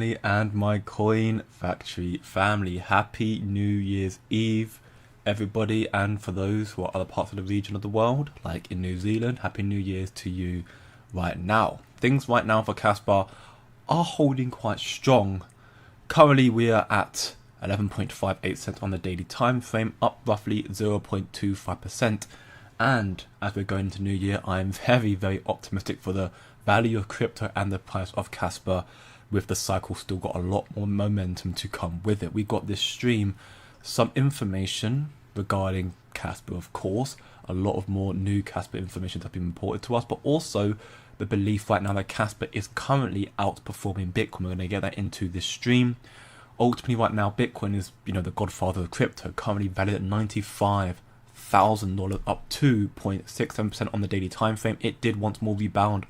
And my coin factory family, happy New Year's Eve everybody, and for those who are other parts of the region of the world like in New Zealand, happy New Year's to you right now. Things right now for Kaspa are holding quite strong. Currently we are at 11.58 cents on the daily time frame, up roughly 0.25%, and as we're going into New Year, I'm very optimistic for the value of crypto and the price of Kaspa, with the cycle still got a lot more momentum to come with it. We got this stream some information regarding Kaspa, of course, a lot of more new Kaspa information that's been reported to us, but also the belief right now that Kaspa is currently outperforming Bitcoin. We're going to get that into this stream. Ultimately right now Bitcoin is, the godfather of crypto, currently valued at $95,000, up 2.67% on the daily time frame. It did once more rebound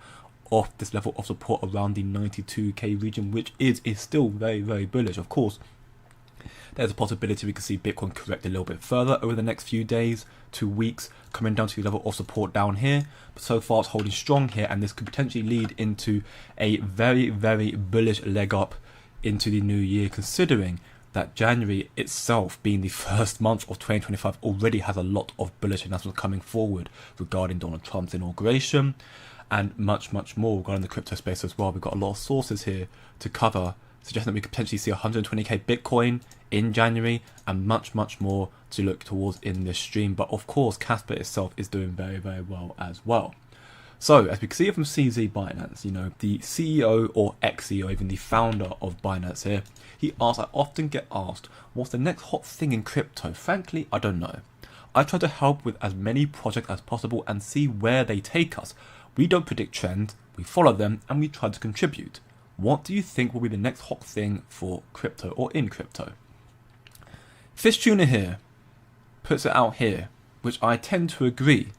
off this level of support around the 92k region, which is still very bullish. Of course, there's a possibility we could see Bitcoin correct a little bit further over the next few days, 2 weeks, coming down to the level of support down here. But so far it's holding strong here, and this could potentially lead into a very bullish leg up into the new year, considering that January itself, being the first month of 2025, already has a lot of bullish announcements coming forward regarding Donald Trump's inauguration and much more regarding the crypto space as well. We've got a lot of sources here to cover, suggesting that we could potentially see 120k Bitcoin in January, and much more to look towards in this stream. But of course, Kaspa itself is doing very well as well. So as we can see from CZ Binance, the CEO or ex-CEO, even the founder of Binance here, he asks, I often get asked, what's the next hot thing in crypto? Frankly, I don't know. I try to help with as many projects as possible and see where they take us. We don't predict trends, we follow them, and we try to contribute. What do you think will be the next hot thing for crypto or in crypto? Fish Tuna here puts it out here, which I tend to agree.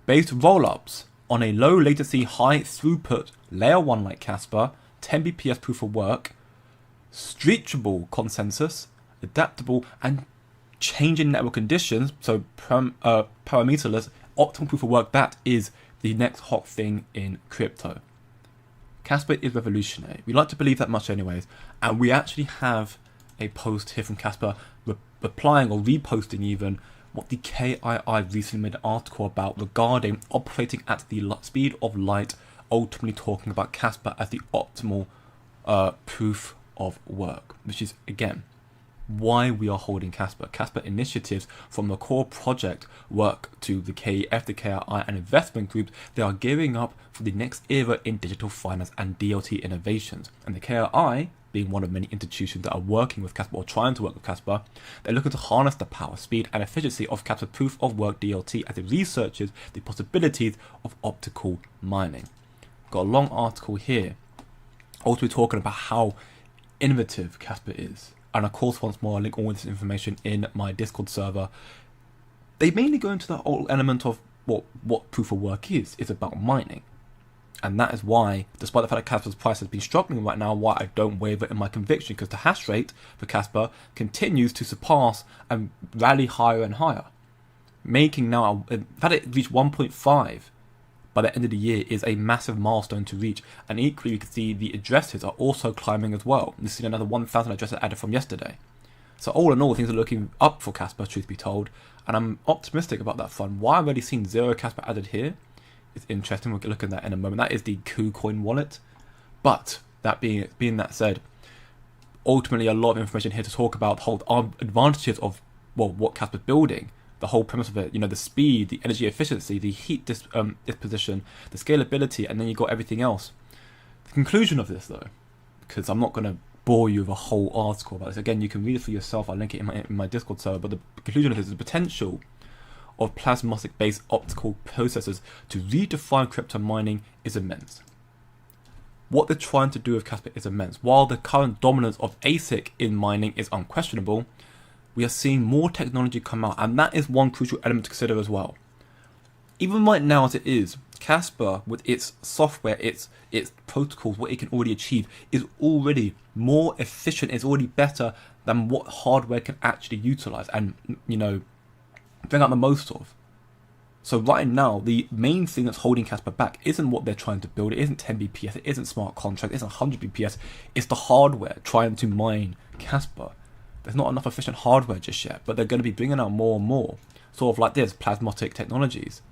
Based rollups on a low latency, high throughput layer 1 like Kaspa, 10 bps proof of work, streachable consensus, adaptable and changing network conditions, so parameterless, optimal proof of work, that is the next hot thing in crypto. Kaspa is revolutionary. We like to believe that much anyways, and we actually have a post here from Kaspa replying or reposting even what the KII recently made an article about regarding operating at the speed of light, ultimately talking about Kaspa as the optimal proof of work, which is again why we are holding Kaspa. Kaspa initiatives from the core project work to the KEF, the KII and investment groups, they are gearing up for the next era in digital finance and DLT innovations. And the KII, being one of many institutions that are working with Kaspa or trying to work with Kaspa, they're looking to harness the power, speed and efficiency of Kaspa proof of work DLT as it researches the possibilities of optical mining. Got a long article here, also talking about how innovative Kaspa is. And of course, once more, I'll link all this information in my Discord server. They mainly go into the whole element of what proof of work is. It's about mining. And that is why, despite the fact that Kaspa's price has been struggling right now, why I don't waver in my conviction, because the hash rate for Kaspa continues to surpass and rally higher and higher. Making now, in fact, it reached 1.5 by the end of the year is a massive milestone to reach, and equally you can see the addresses are also climbing as well. This is another 1,000 addresses added from yesterday. So all in all, things are looking up for Kaspa, truth be told, and I'm optimistic about that fund. Why I've already seen 0 Kaspa added here is interesting. We'll look at that in a moment. That is the KuCoin wallet. But that being that said, ultimately a lot of information here to talk about the whole advantages of what Kaspa's building. The whole premise of it, the speed, the energy efficiency, the heat disposition, the scalability, and then you got everything else. The conclusion of this, though, because I'm not going to bore you with a whole article about this. Again, you can read it for yourself. I'll link it in my Discord server. But the conclusion of this is the potential of plasmatic-based optical processors to redefine crypto mining is immense. What they're trying to do with Kaspa is immense. While the current dominance of ASIC in mining is unquestionable, we are seeing more technology come out, and that is one crucial element to consider as well. Even right now as it is, Kaspa, with its software, its protocols, what it can already achieve, is already more efficient, is already better than what hardware can actually utilize and, bring out the most of. So right now, the main thing that's holding Kaspa back isn't what they're trying to build. It isn't 10 BPS, it isn't smart contracts, it isn't 100 BPS. It's the hardware trying to mine Kaspa. There's not enough efficient hardware just yet, but they're going to be bringing out more and more. Sort of like this, plasmonic technologies,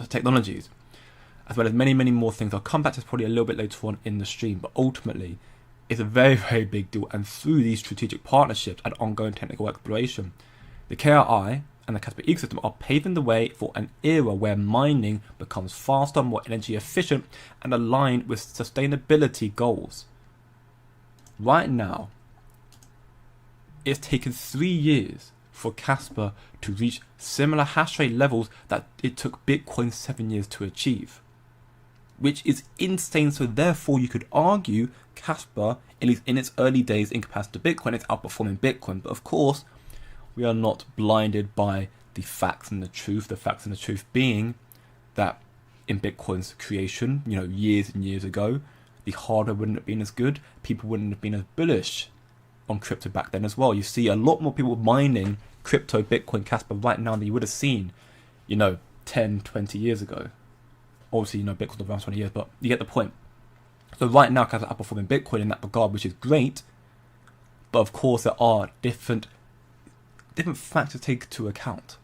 technologies, as well as many, many more things. I'll come back to this probably a little bit later on in the stream, but ultimately, it's a very, very big deal. And through these strategic partnerships and ongoing technical exploration, the KRI and the Kaspa ecosystem are paving the way for an era where mining becomes faster, more energy efficient, and aligned with sustainability goals. Right now, it's taken 3 years for Kaspa to reach similar hash rate levels that it took Bitcoin 7 years to achieve, which is insane. So therefore, you could argue Kaspa, in its early days in comparison to Bitcoin, it's outperforming Bitcoin. But of course, we are not blinded by the facts and the truth. The facts and the truth being that in Bitcoin's creation, years and years ago, the hardware wouldn't have been as good. People wouldn't have been as bullish on crypto back then as well. You see a lot more people mining crypto, Bitcoin, Kaspa right now than you would have seen, 10, 20 years ago. Obviously, Bitcoin's around 20 years, but you get the point. So right now, Kaspa outperforming Bitcoin in that regard, which is great. But of course, there are different factors to take into account.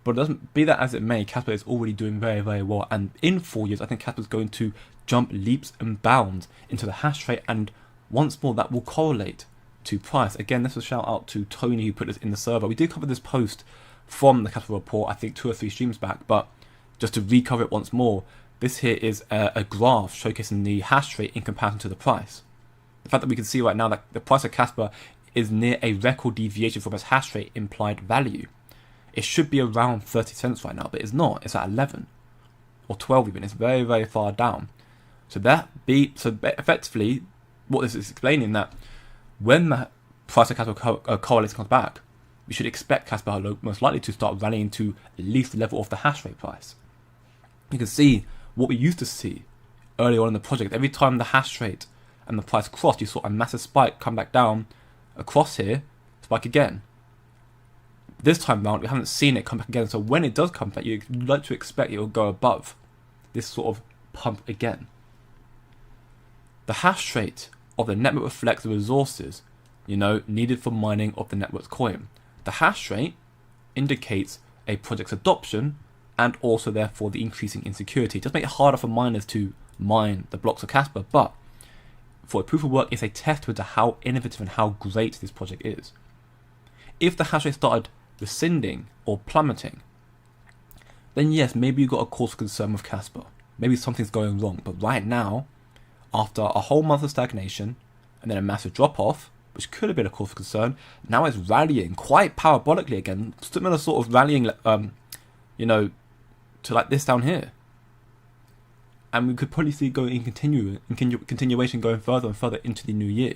But it doesn't, be that as it may, Kaspa is already doing very, very well. And in 4 years, I think Kaspa is going to jump leaps and bounds into the hash rate. And once more, that will correlate to price. Again, this was a shout out to Tony who put this in the server. We did cover this post from the Kaspa report, I think 2 or 3 streams back. But just to recover it once more, this here is a graph showcasing the hash rate in comparison to the price. The fact that we can see right now that the price of Kaspa is near a record deviation from its hash rate implied value. It should be around 30 cents right now, but it's not. It's at 11 or 12 even. It's very, very far down. So effectively, what this is explaining that when the price of Kaspa correlates comes back, we should expect Kaspa most likely to start rallying to at least the level of the hash rate price. You can see what we used to see early on in the project. Every time the hash rate and the price crossed, you saw a massive spike come back down across here, spike again. This time round, we haven't seen it come back again. So when it does come back, you'd like to expect it will go above this sort of pump again. The hash rate of the network reflects the resources, needed for mining of the network's coin. The hash rate indicates a project's adoption and also therefore the increasing insecurity. It does make it harder for miners to mine the blocks of Kaspa, but for a proof of work, it's a testament to how innovative and how great this project is. If the hash rate started rescinding or plummeting, then yes, maybe you've got a cause for concern with Kaspa. Maybe something's going wrong. But right now, after a whole month of stagnation and then a massive drop-off, which could have been a cause for concern, now it's rallying quite parabolically again. Similar sort of rallying, to like this down here. And we could probably see continuation going further and further into the new year.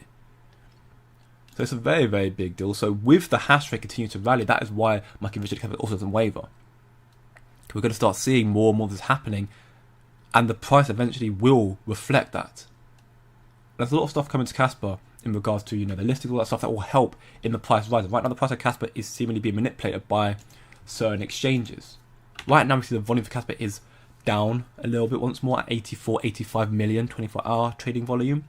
So it's a very, very big deal. So with the hash rate continuing to rally, that is why my conviction also doesn't waver. We're going to start seeing more and more of this happening, and the price eventually will reflect that. There's a lot of stuff coming to Kaspa in regards to the listings, all that stuff that will help in the price rise. Right now, the price of Kaspa is seemingly being manipulated by certain exchanges. Right now, we see the volume for Kaspa is down a little bit once more at 85 million 24-hour trading volume,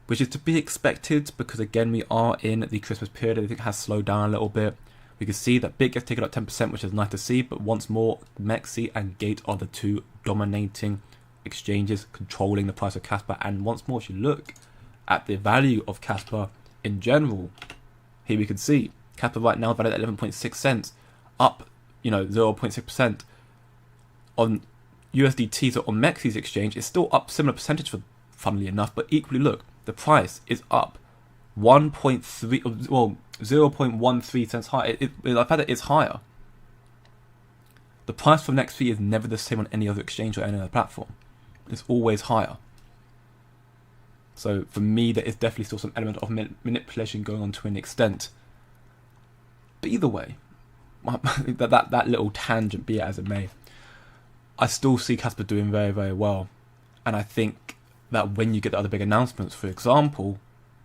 which is to be expected because again we are in the Christmas period. I think it has slowed down a little bit. We can see that Bit gets taken up 10%, which is nice to see, but once more Mexi and Gate are the two dominating exchanges controlling the price of Kaspa. And once more, if you look at the value of Kaspa in general, here we can see Kaspa right now valued at 11.6 cents, up 0.6%. On USDT, so on Mexi's exchange, it's still up similar percentage, funnily enough, but equally look, the price is up 0.13 cents higher. The fact that it's higher. The price for next fee is never the same on any other exchange or any other platform. It's always higher. So for me, there is definitely still some element of manipulation going on to an extent. But either way, that little tangent, be it as it may, I still see Kaspa doing very, very well. And I think that when you get the other big announcements, for example,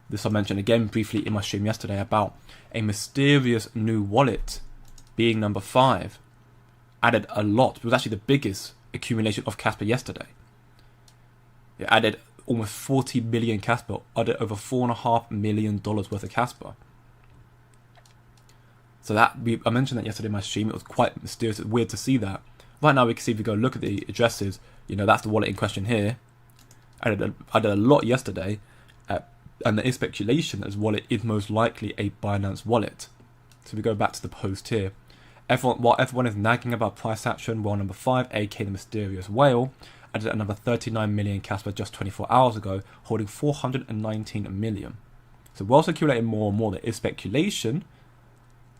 this I mentioned again briefly in my stream yesterday about a mysterious new wallet being number 5, added a lot. It was actually the biggest accumulation of Kaspa yesterday. It added almost 40 million Kaspa, added over $4.5 million worth of Kaspa. So that I mentioned that yesterday in my stream. It was quite mysterious. It's weird to see that. Right now we can see, if we go look at the addresses, that's the wallet in question here. I did a lot yesterday, and there is speculation that this wallet is most likely a Binance wallet. So we go back to the post here. While everyone is nagging about price action, well, number 5, aka the mysterious whale, added another 39 million Kaspa just 24 hours ago, holding 419 million. So while circulating more and more, there is speculation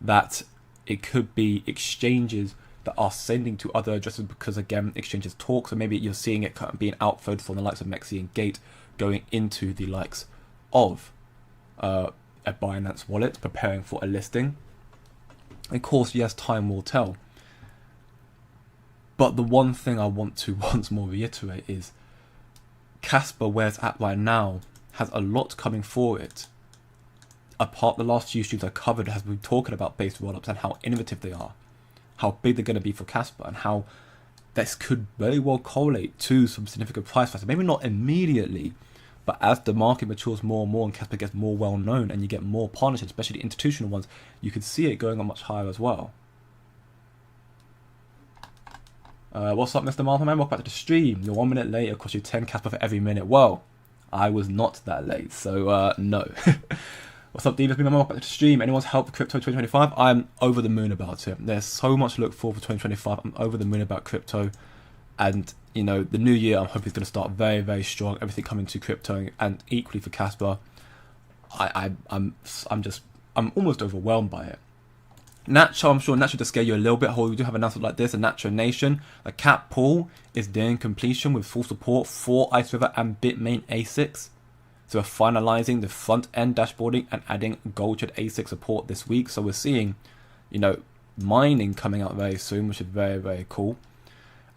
that it could be exchanges that are sending to other addresses, because again, exchanges talk. So maybe you're seeing it kind of being outflowed from the likes of Mexi and Gate going into the likes of a Binance wallet, preparing for a listing. Of course, yes, time will tell. But the one thing I want to once more reiterate is Kaspa, where it's at right now, has a lot coming for it. Apart the last few streams I covered has been talking about base rollups and how innovative they are, how big they're going to be for Kaspa, and how this could very well correlate to some significant price rises. Maybe not immediately, but as the market matures more and more and Kaspa gets more well known and you get more partnerships, especially the institutional ones, you could see it going on much higher as well. What's up, Mr. Martha Man? Welcome back to the stream. You're 1 minute late. It costs you 10 Kaspa for every minute. Well, I was not that late, so no. What's up, Divas? Welcome back to the stream. Anyone's help with crypto 2025? I'm over the moon about it. There's so much to look for 2025. I'm over the moon about crypto. And, the new year, I'm hoping it's going to start very, very strong. Everything coming to crypto, and equally for Kaspa. I'm almost overwhelmed by it. Nacho, I'm sure Nacho to scare you a little bit. We do have an announcement like this, a Nacho Nation. The cap pool is nearing completion with full support for Ice River and Bitmain ASICs. So we're finalizing the front end dashboarding and adding Goldshard ASIC support this week. So we're seeing, mining coming out very soon, which is very, very cool.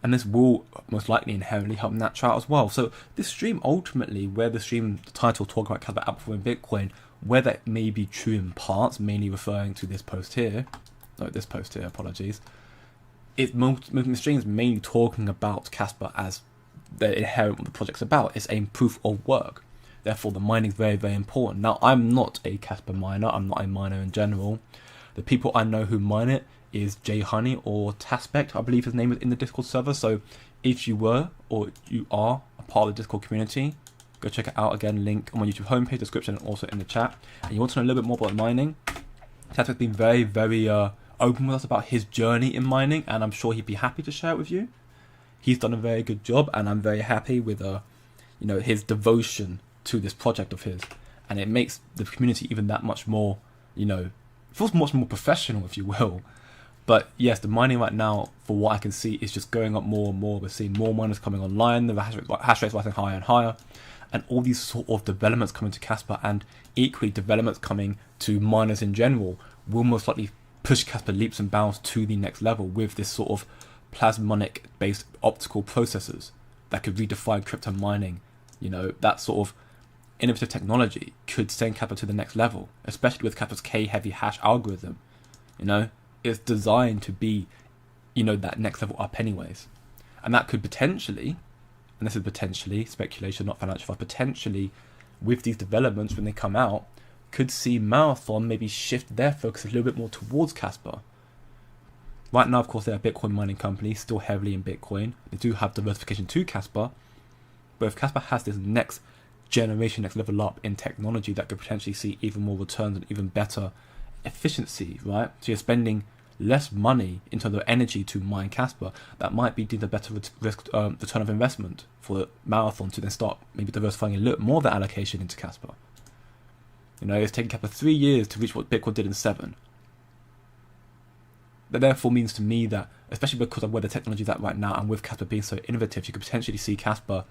And this will most likely inherently help Nacho out as well. So this stream ultimately, where the stream title talk about Kaspa outperforming Bitcoin, where that may be true in parts, mainly referring to this post here, apologies, the stream is mainly talking about Kaspa as the inherent what the project's about. It's a proof of work. Therefore, the mining is very, very important. Now, I'm not a Kaspa miner. I'm not a miner in general. The people I know who mine it is Jay Honey or Taspect, I believe his name is in the Discord server. So if you were or you are a part of the Discord community, go check it out. Again, link on my YouTube homepage, description, and also in the chat. And you want to know a little bit more about mining, Taspect's been very, very open with us about his journey in mining, and I'm sure he'd be happy to share it with you. He's done a very good job, and I'm very happy with his devotion to this project of his, and it makes the community even that much more, feels much more professional, if you will. But yes, the mining right now, for what I can see, is just going up more and more. We're seeing more miners coming online, the hash rate's rising higher and higher, and all these sort of developments coming to Kaspa, and equally developments coming to miners in general, will most likely push Kaspa leaps and bounds to the next level with this sort of plasmonic based optical processors that could redefine crypto mining. That sort of innovative technology could send Kaspa to the next level, especially with Kaspa's K-heavy hash algorithm. It's designed to be, that next level up anyways. And that could potentially, and this is potentially speculation, not financial, potentially with these developments when they come out, could see Marathon maybe shift their focus a little bit more towards Kaspa. Right now, of course, they're a Bitcoin mining company, still heavily in Bitcoin. They do have diversification to Kaspa. But if Kaspa has this next generation, next level up in technology that could potentially see even more returns and even better efficiency, right? So you're spending less money in terms of energy to mine Kaspa. That might be deemed a better return of investment for Marathon to then start maybe diversifying a little more of that allocation into Kaspa. It's taken Kaspa 3 years to reach what Bitcoin did in 7. That therefore means to me that, especially because of where the technology is at right now, and with Kaspa being so innovative, you could potentially see Kaspa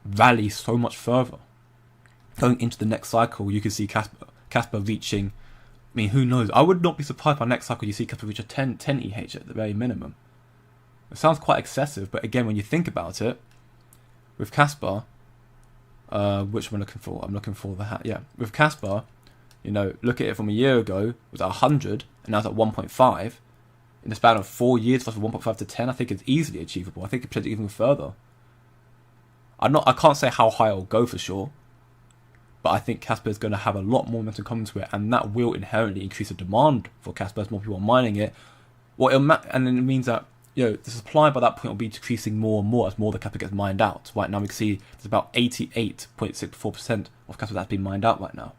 rally so much further. Going into the next cycle, you could see Kaspa reaching, who knows? I would not be surprised by next cycle you see Kaspa reach a 10 EH at the very minimum. It sounds quite excessive, but again, when you think about it, with Kaspa, which am I looking for? I'm looking for the hat. Yeah, with Kaspa, look at it from a year ago, it was at 100, and now it's at 1.5. in the span of 4 years, from 1.5 to 10, I think it's easily achievable. I think it could even further. I can't say how high it'll go for sure, but I think Kaspa is going to have a lot more momentum coming to it, and that will inherently increase the demand for Kaspa as more people are mining it. And then it means that the supply by that point will be decreasing more and more as more of the Kaspa gets mined out. Right now we can see there's about 88.64% of Kaspa that's been mined out right now.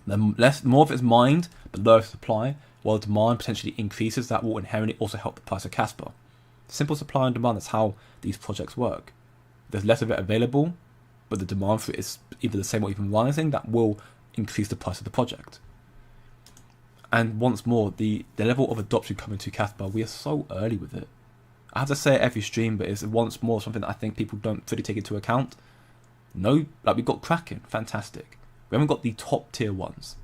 The more of it is mined, the lower the supply, while the demand potentially increases. That will inherently also help the price of Kaspa. Simple supply and demand, that's how these projects work. There's less of it available, but the demand for it is either the same or even rising. That will increase the price of the project. And once more, the level of adoption coming to Kaspa, we are so early with it. I have to say it every stream, but it's once more something that I think people don't fully take into account. No, like we've got Kraken, fantastic. We haven't got the top tier ones,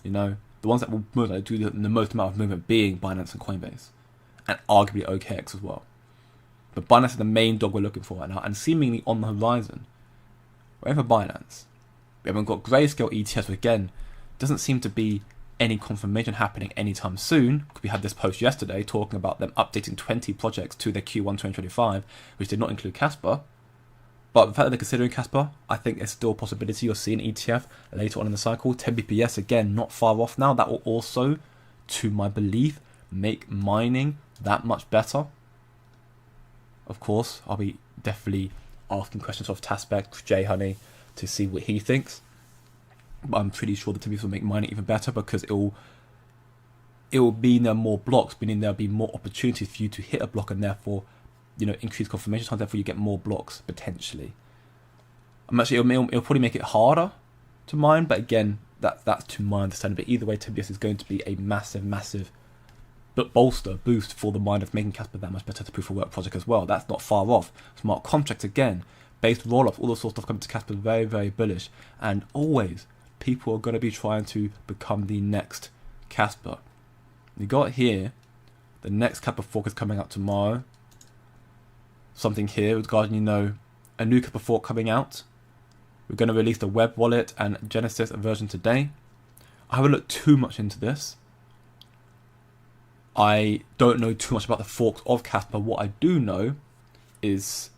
the ones that will do the most amount of movement being Binance and Coinbase, and arguably OKX as well. But Binance is the main dog we're looking for right now, and seemingly on the horizon. Waiting for Binance. We haven't got grayscale ETFs, but again, doesn't seem to be any confirmation happening anytime soon. We had this post yesterday talking about them updating 20 projects to their Q1 2025, which did not include Kaspa. But the fact that they're considering Kaspa, I think there's still a possibility you'll see an ETF later on in the cycle. 10 BPS, again, not far off now. That will also, to my belief, make mining that much better. Of course, I'll be definitely asking questions of Taspec, J Honey, to see what he thinks. But I'm pretty sure the 10 BPS will make mining even better, because it will mean there are more blocks, meaning there'll be more opportunities for you to hit a block and therefore increase confirmation time, therefore you get more blocks potentially. It'll probably make it harder to mine, but again, that's to my understanding. But either way, TBS is going to be a massive boost for the mine of making Kaspa that much better to proof of work project as well. That's not far off. Smart contracts again, based roll-ups, all the sort of stuff coming to Kaspa, very, very bullish. And always, people are going to be trying to become the next Kaspa. You got here, the next Kaspa fork is coming out tomorrow. Something here regarding, a new Kaspa fork coming out. We're going to release the web wallet and Genesis version today. I haven't looked too much into this. I don't know too much about the forks of Kaspa. What I do know is,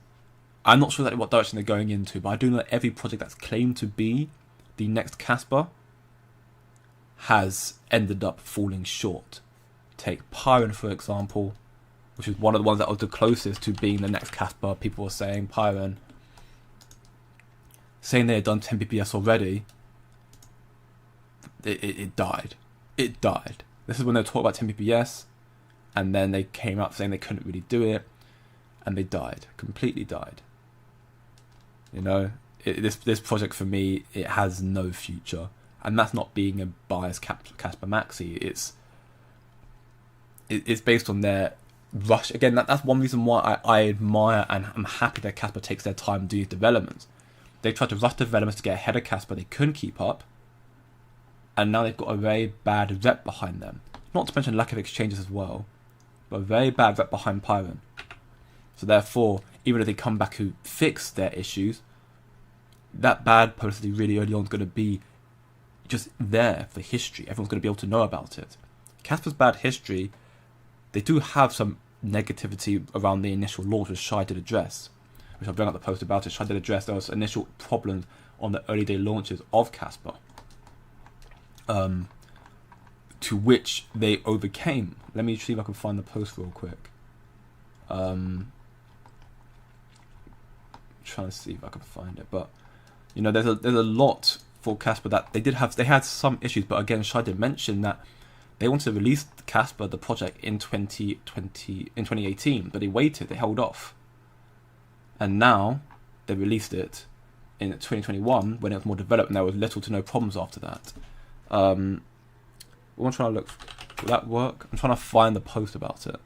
I'm not sure exactly what direction they're going into, but I do know that every project that's claimed to be the next Kaspa has ended up falling short. Take Pyron, for example, which is one of the ones that was the closest to being the next Kaspa. People were saying, Pyron, saying they had done 10 BPS already. It died. It died. This is when they were talking about 10 BPS, and then they came out saying they couldn't really do it, and they died. Completely died. This project for me, it has no future. And that's not being a biased Kaspa Maxi. It's based on their rush. Again, that's one reason why I admire and I'm happy that Kaspa takes their time doing developments. They tried to rush developments to get ahead of Kaspa, they couldn't keep up, and now they've got a very bad rep behind them. Not to mention lack of exchanges as well, but a very bad rep behind Pyron. So therefore, even if they come back to fix their issues, that bad publicity really early on is going to be just there for history. Everyone's going to be able to know about it. Kaspa's bad history, they do have some negativity around the initial launch, which Shai did address, which I'll bring up the post about it. Shai did address those initial problems on the early day launches of Kaspa, to which they overcame. Let me see if I can find the post real quick. Trying to see if I can find it, but there's a lot for Kaspa that they had some issues, but again, Shai did mention that they wanted to release Kaspa, the project, in 2018, but they waited, they held off, and now they released it in 2021 when it was more developed, and there was little to no problems after that. I'm trying to look. Will that work? I'm trying to find the post about it.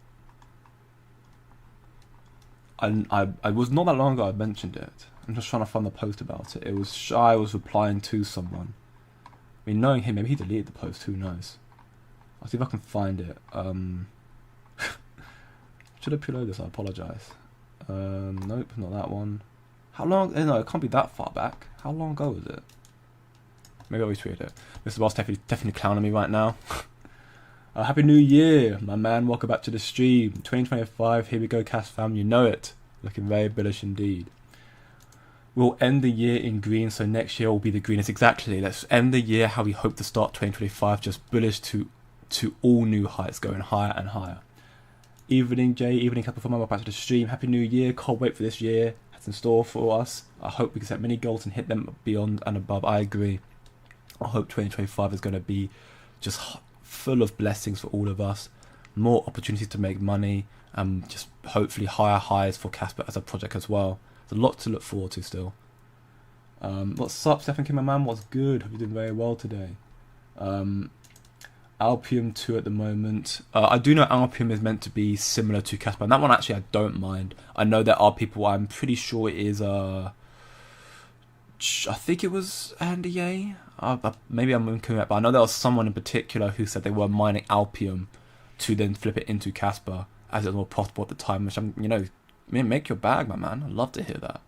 I was not that long ago I mentioned it. I'm just trying to find the post about it. It was Shai was replying to someone. I mean, knowing him, maybe he deleted the post. Who knows? I'll see if I can find it. Should I preload this? I apologise. Nope, not that one. How long? No, it can't be that far back. How long ago was it? Maybe I'll retweet it. This is what's definitely clowning me right now. Happy New Year, my man. Welcome back to the stream. 2025, here we go, Kas fam. You know it. Looking very bullish indeed. We'll end the year in green, so next year will be the greenest. Exactly. Let's end the year how we hope to start 2025, just bullish to all new heights, going higher and higher. Evening, Jay. Evening, Kas Kaspa. Welcome back to the stream. Happy New Year. Can't wait for this year. It's in store for us. I hope we can set many goals and hit them beyond and above. I agree. I hope 2025 is going to be just full of blessings for all of us. More opportunities to make money. Just hopefully higher highs for Kaspa as a project as well. There's a lot to look forward to still. What's up, Stephen King, my man? What's good? Hope you're doing very well today. Alpium 2 at the moment. I do know Alpium is meant to be similar to Kaspa, and that one actually I don't mind. I know there are people, I'm pretty sure it is, I think it was Andy A. Maybe I'm incorrect, but I know there was someone in particular who said they were mining Alpium to then flip it into Kaspa as it was more profitable at the time, which I'm, make your bag, my man. I'd love to hear that.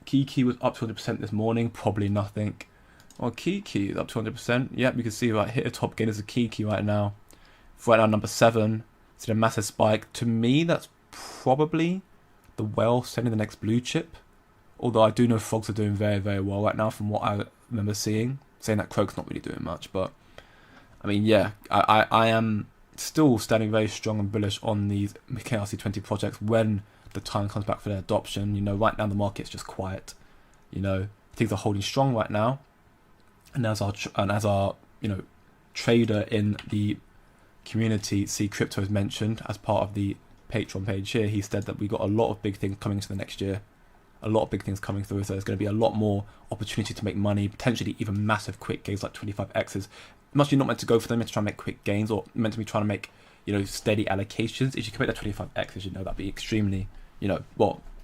Kiki was up 200% this morning, probably nothing. Oh, Kiki is up 200%. Yep, you can see right hit a top gainers of Kiki right now. Right now, number 7. It's a massive spike. To me, that's probably the whale sending the next blue chip. Although I do know frogs are doing very, very well right now from what I remember seeing. Saying that Croak's not really doing much, but I mean, yeah, I am still standing very strong and bullish on these KRC20 projects when the time comes back for their adoption. Right now the market's just quiet. Things are holding strong right now. And as our trader in the community, C Crypto, has mentioned as part of the Patreon page here, he said that we got a lot of big things coming into the next year. A lot of big things coming through, so there's going to be a lot more opportunity to make money, potentially even massive quick gains like 25x's. Much not meant to go for them, meant to try and make quick gains, or meant to be trying to make steady allocations. If you can make that 25x's, that'd be extremely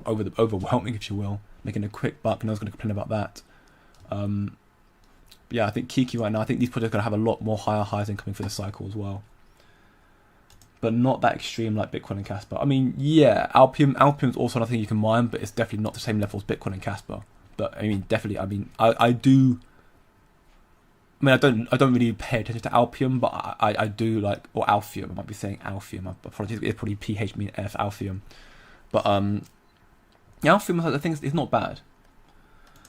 overwhelming, if you will, making a quick buck. No one's going to complain about that. Yeah, I think Kiki right now, I think these projects are going to have a lot more higher highs incoming for the cycle as well. But not that extreme like Bitcoin and Kaspa. I mean, yeah, Alpium's also another thing you can mine, but it's definitely not the same level as Bitcoin and Kaspa. But I mean, definitely, I do. I mean, I don't really pay attention to Alpium, but I do like, or Alphium. I might be saying Alphium. Apologies, it's probably PH mean F, Alphium. But Alphium, I think it's not bad.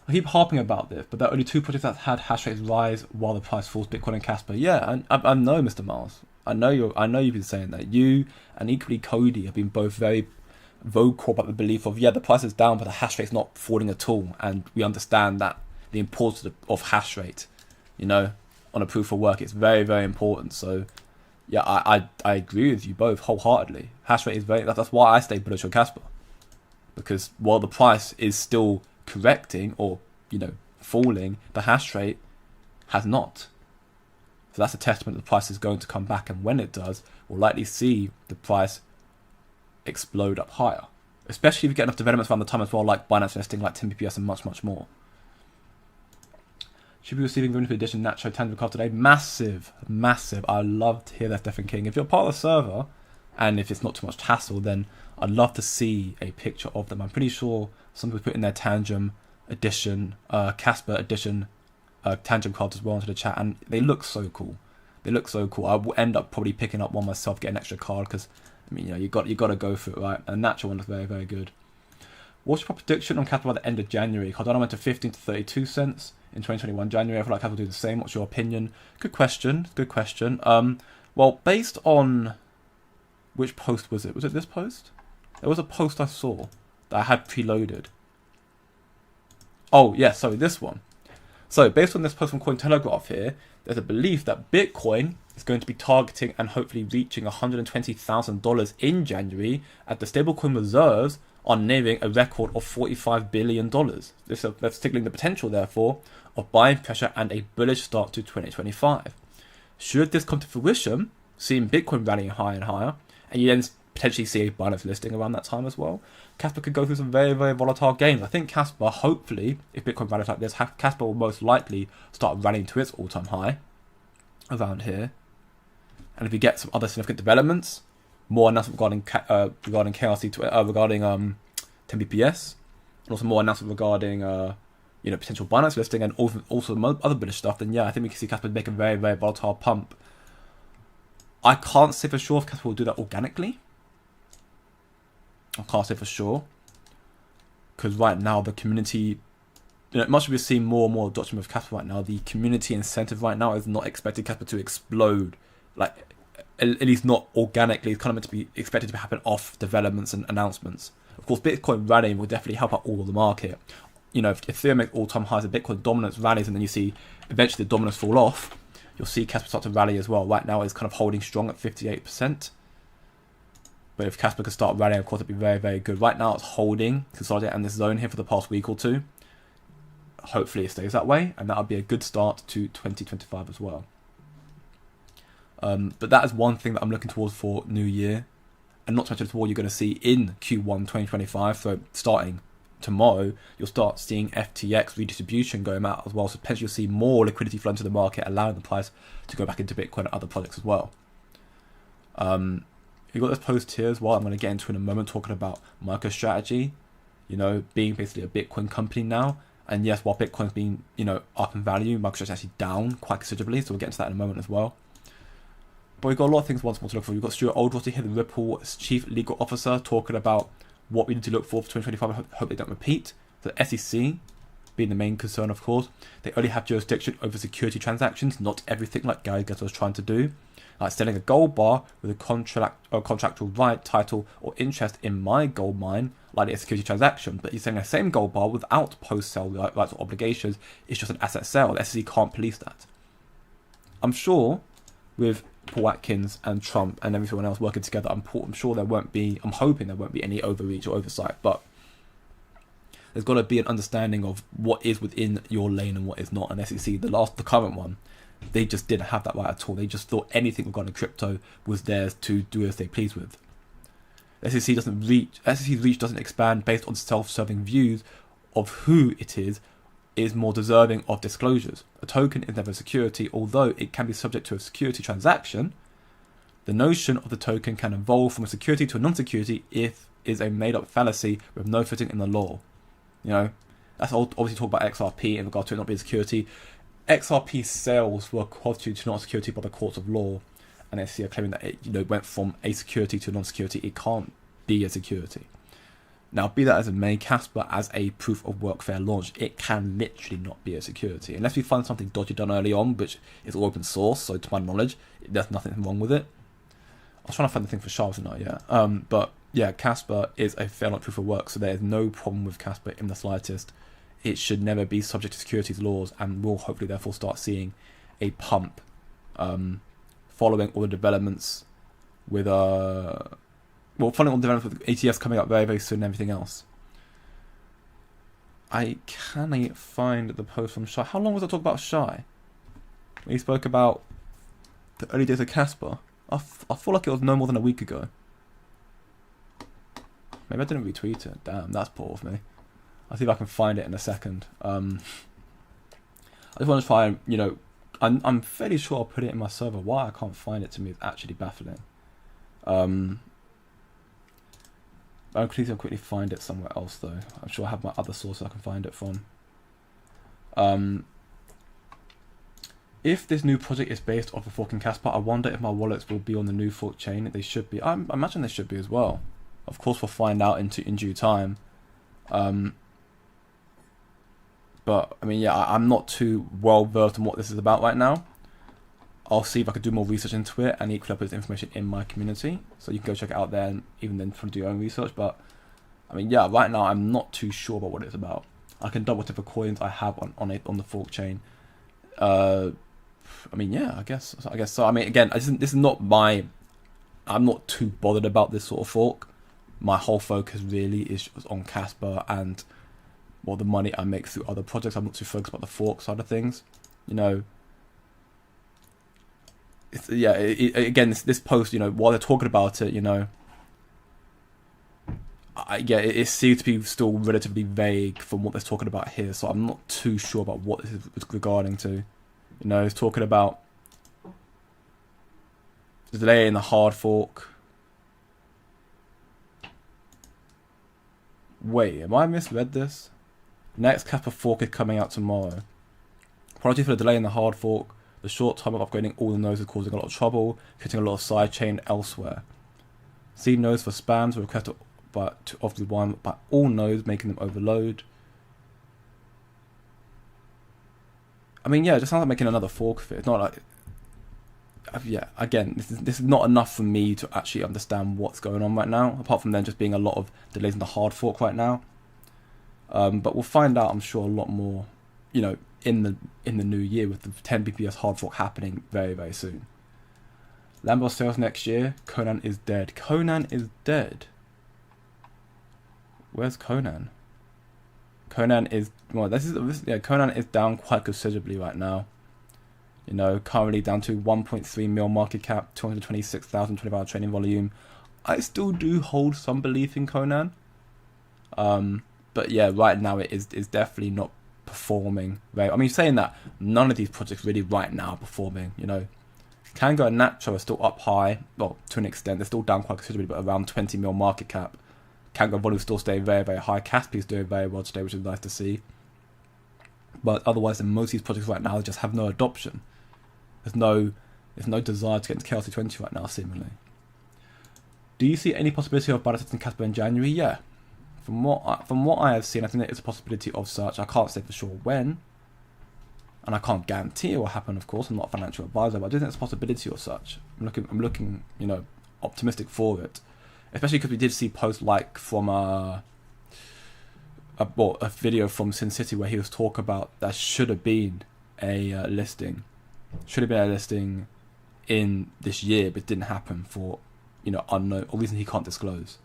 I keep harping about this, but there are only 2 projects that had hash rates rise while the price falls. Bitcoin and Kaspa. Yeah, I know, Mr. Miles. I know you've been saying that. You and equally Cody have been both very vocal about the belief of, the price is down, but the hash rate's not falling at all, and we understand that the importance of hash rate, on a proof of work, it's very, very important. So, yeah, I agree with you both wholeheartedly. Hash rate is that's why I stay bullish on Kaspa, because while the price is still correcting or falling, the hash rate has not. So that's a testament that the price is going to come back, and when it does, we'll likely see the price explode up higher. Especially if you get enough developments around the time as well, like Binance listing, like 10 BPS, and much, much more. Should be receiving the Winter Edition Nacho Tangible card today. Massive, massive. I love to hear that, Stephen King. If you're part of the server, and if it's not too much hassle, then I'd love to see a picture of them. I'm pretty sure some people put in their Tangem Edition, Kaspa Edition Tangem cards as well into the chat, and they look so cool. I will end up probably picking up one myself, get an extra card, because I mean, you got to go for it, right? And natural one looks very, very good. What's your prediction on Kaspa by the end of January? Cardano went to 15 to 32 cents in 2021 January. I feel like Kaspa will do the same. What's your opinion? Good question. Well, based on which post was it? Was it this post? There was a post I saw that I had preloaded. Oh, yeah, sorry, this one. So, based on this post from Cointelegraph here, there's a belief that Bitcoin is going to be targeting and hopefully reaching $120,000 in January, as the stablecoin reserves are nearing a record of $45 billion. That's signaling the potential, therefore, of buying pressure and a bullish start to 2025. Should this come to fruition, seeing Bitcoin rallying higher and higher, and you then potentially see a Binance listing around that time as well, Kaspa could go through some very, very volatile gains. I think Kaspa, hopefully, if Bitcoin rallies like this, Kaspa will most likely start rallying to its all-time high around here. And if we get some other significant developments, more announcement regarding KRC, regarding 10 BPS, and also more announcement regarding potential Binance listing and also other bullish stuff, then yeah, I think we can see Kaspa make a very, very volatile pump. I can't say for sure if Kaspa will do that organically. I can't say for sure. Because right now, the community, much of we're seeing more and more adoption with Kaspa right now. The community incentive right now is not expecting Kaspa to explode. Like, at least not organically. It's kind of meant to be expected to happen off developments and announcements. Of course, Bitcoin rallying will definitely help out all of the market. If Ethereum makes all-time highs, the Bitcoin dominance rallies, and then you see eventually the dominance fall off, you'll see Kaspa start to rally as well. Right now, it's kind of holding strong at 58%. But if Kaspa could start rallying, of course, it'd be very, very good. Right now, it's holding, consolidating in this zone here for the past week or two. Hopefully, it stays that way, and that would be a good start to 2025 as well. But that is one thing that I'm looking towards for New Year, and not to mention what you're going to see in Q1 2025. So starting tomorrow, you'll start seeing FTX redistribution going out as well. So potentially you'll see more liquidity flow into the market, allowing the price to go back into Bitcoin and other projects as well. You've got this post here as well. I'm going to get into in a moment, talking about MicroStrategy, being basically a Bitcoin company now. And yes, while Bitcoin's been, up in value, MicroStrategy is actually down quite considerably. So we'll get into that in a moment as well. But we've got a lot of things once more to look for. We've got Stuart Oldwater here, the Ripple Chief Legal Officer, talking about what we need to look for 2025. I hope they don't repeat. The SEC being the main concern, of course. They only have jurisdiction over security transactions, not everything like Gary Gensler was trying to do. Like selling a gold bar with a contractual right, title, or interest in my gold mine, like a security transaction. But you're selling the same gold bar without post-sale rights or obligations. It's just an asset sale. The SEC can't police that. I'm sure with Paul Atkins and Trump and everyone else working together, I'm hoping there won't be any overreach or oversight, but there's got to be an understanding of what is within your lane and what is not. And SEC, the current one, they just didn't have that right at all. They just thought anything regarding crypto was theirs to do as they please with. SEC's reach doesn't expand based on self-serving views of who it is more deserving of disclosures. A token is never a security, although it can be subject to a security transaction. The notion of the token can evolve from a security to a non-security if it is a made-up fallacy with no footing in the law. That's obviously talk about XRP in regard to it not being a security. XRP sales were constituted to not security by the courts of law, and SEC are claiming that it went from a security to a non-security. It can't be a security. Now, be that as it may, Kaspa as a proof of work fair launch, it can literally not be a security. Unless we find something dodgy done early on, which is all open source, so to my knowledge, there's nothing wrong with it. I was trying to find the thing for Sharps tonight, yeah. But yeah, Kaspa is a fair launch proof of work, so there is no problem with Kaspa in the slightest. It should never be subject to securities laws, and we'll hopefully therefore start seeing a pump following all the developments with following all the developments with ETFs coming up very, very soon and everything else. I cannot find the post from Shy. How long was I talking about Shy? When he spoke about the early days of Kaspa. I feel like it was no more than a week ago. Maybe I didn't retweet it. Damn, that's poor of me. I'll see if I can find it in a second. I just want to try and, I'm fairly sure I'll put it in my server. Why I can't find it, to me, is actually baffling. I'll quickly find it somewhere else, though. I'm sure I have my other sources I can find it from. If this new project is based off of forking Kaspa, I wonder if my wallets will be on the new fork chain. They should be. I imagine they should be as well. Of course, we'll find out in due time. But, I mean, yeah, I'm not too well versed on what this is about right now. I'll see if I could do more research into it and equally put this information in my community. So you can go check it out there and even then do your own research. But, I mean, yeah, right now I'm not too sure about what it's about. I can double check the coins I have on the fork chain. I mean, yeah, I guess so. I mean, again, this is not I'm not too bothered about this sort of fork. My whole focus really is on Kaspa and the money I make through other projects. I'm not too focused about the fork side of things. Again, this post, while they're talking about it, it seems to be still relatively vague from what they're talking about here. So I'm not too sure about what this is regarding to. It's talking about the delay in the hard fork. Wait, am I misread this? Next Kaspa fork is coming out tomorrow. Apologies for the delay in the hard fork. The short time of upgrading all the nodes is causing a lot of trouble, creating a lot of sidechain elsewhere. See nodes for spams requested of the one by all nodes, making them overload. I mean, yeah, it just sounds like making another fork of it. It's not like, yeah. Again, this is not enough for me to actually understand what's going on right now, apart from there just being a lot of delays in the hard fork right now. But we'll find out, I'm sure, a lot more, you know, in the new year with the 10 BPS hard fork happening very, very soon. Lambo sales next year. Conan is dead. Conan is dead. Where's Conan? Conan is, well, Conan is down quite considerably right now. You know, currently down to 1.3 mil market cap, 226,000 24-hour trading volume. I still do hold some belief in Conan. But yeah, right now it is definitely not performing very. I mean, saying that, none of these projects really right now are performing, you know. Kango and Nacho are still up high, well, to an extent. They're still down quite considerably, but around 20 mil market cap. Kango volume still staying very, very high. Kaspi is doing very well today, which is nice to see. But otherwise, in most of these projects right now, they just have no adoption. There's no desire to get into KRC20 right now, seemingly. Do you see any possibility of Binance and Kaspa in January? Yeah. From what I have seen, I think there is a possibility of such. I can't say for sure when. And I can't guarantee it will happen, of course. I'm not a financial advisor, but I do think there's a possibility of such. I'm looking, you know, optimistic for it. Especially because we did see posts like from a video from Sin City where he was talking about that should have been a listing. Should have been a listing in this year, but it didn't happen for, you know, unknown, or reason he can't disclose.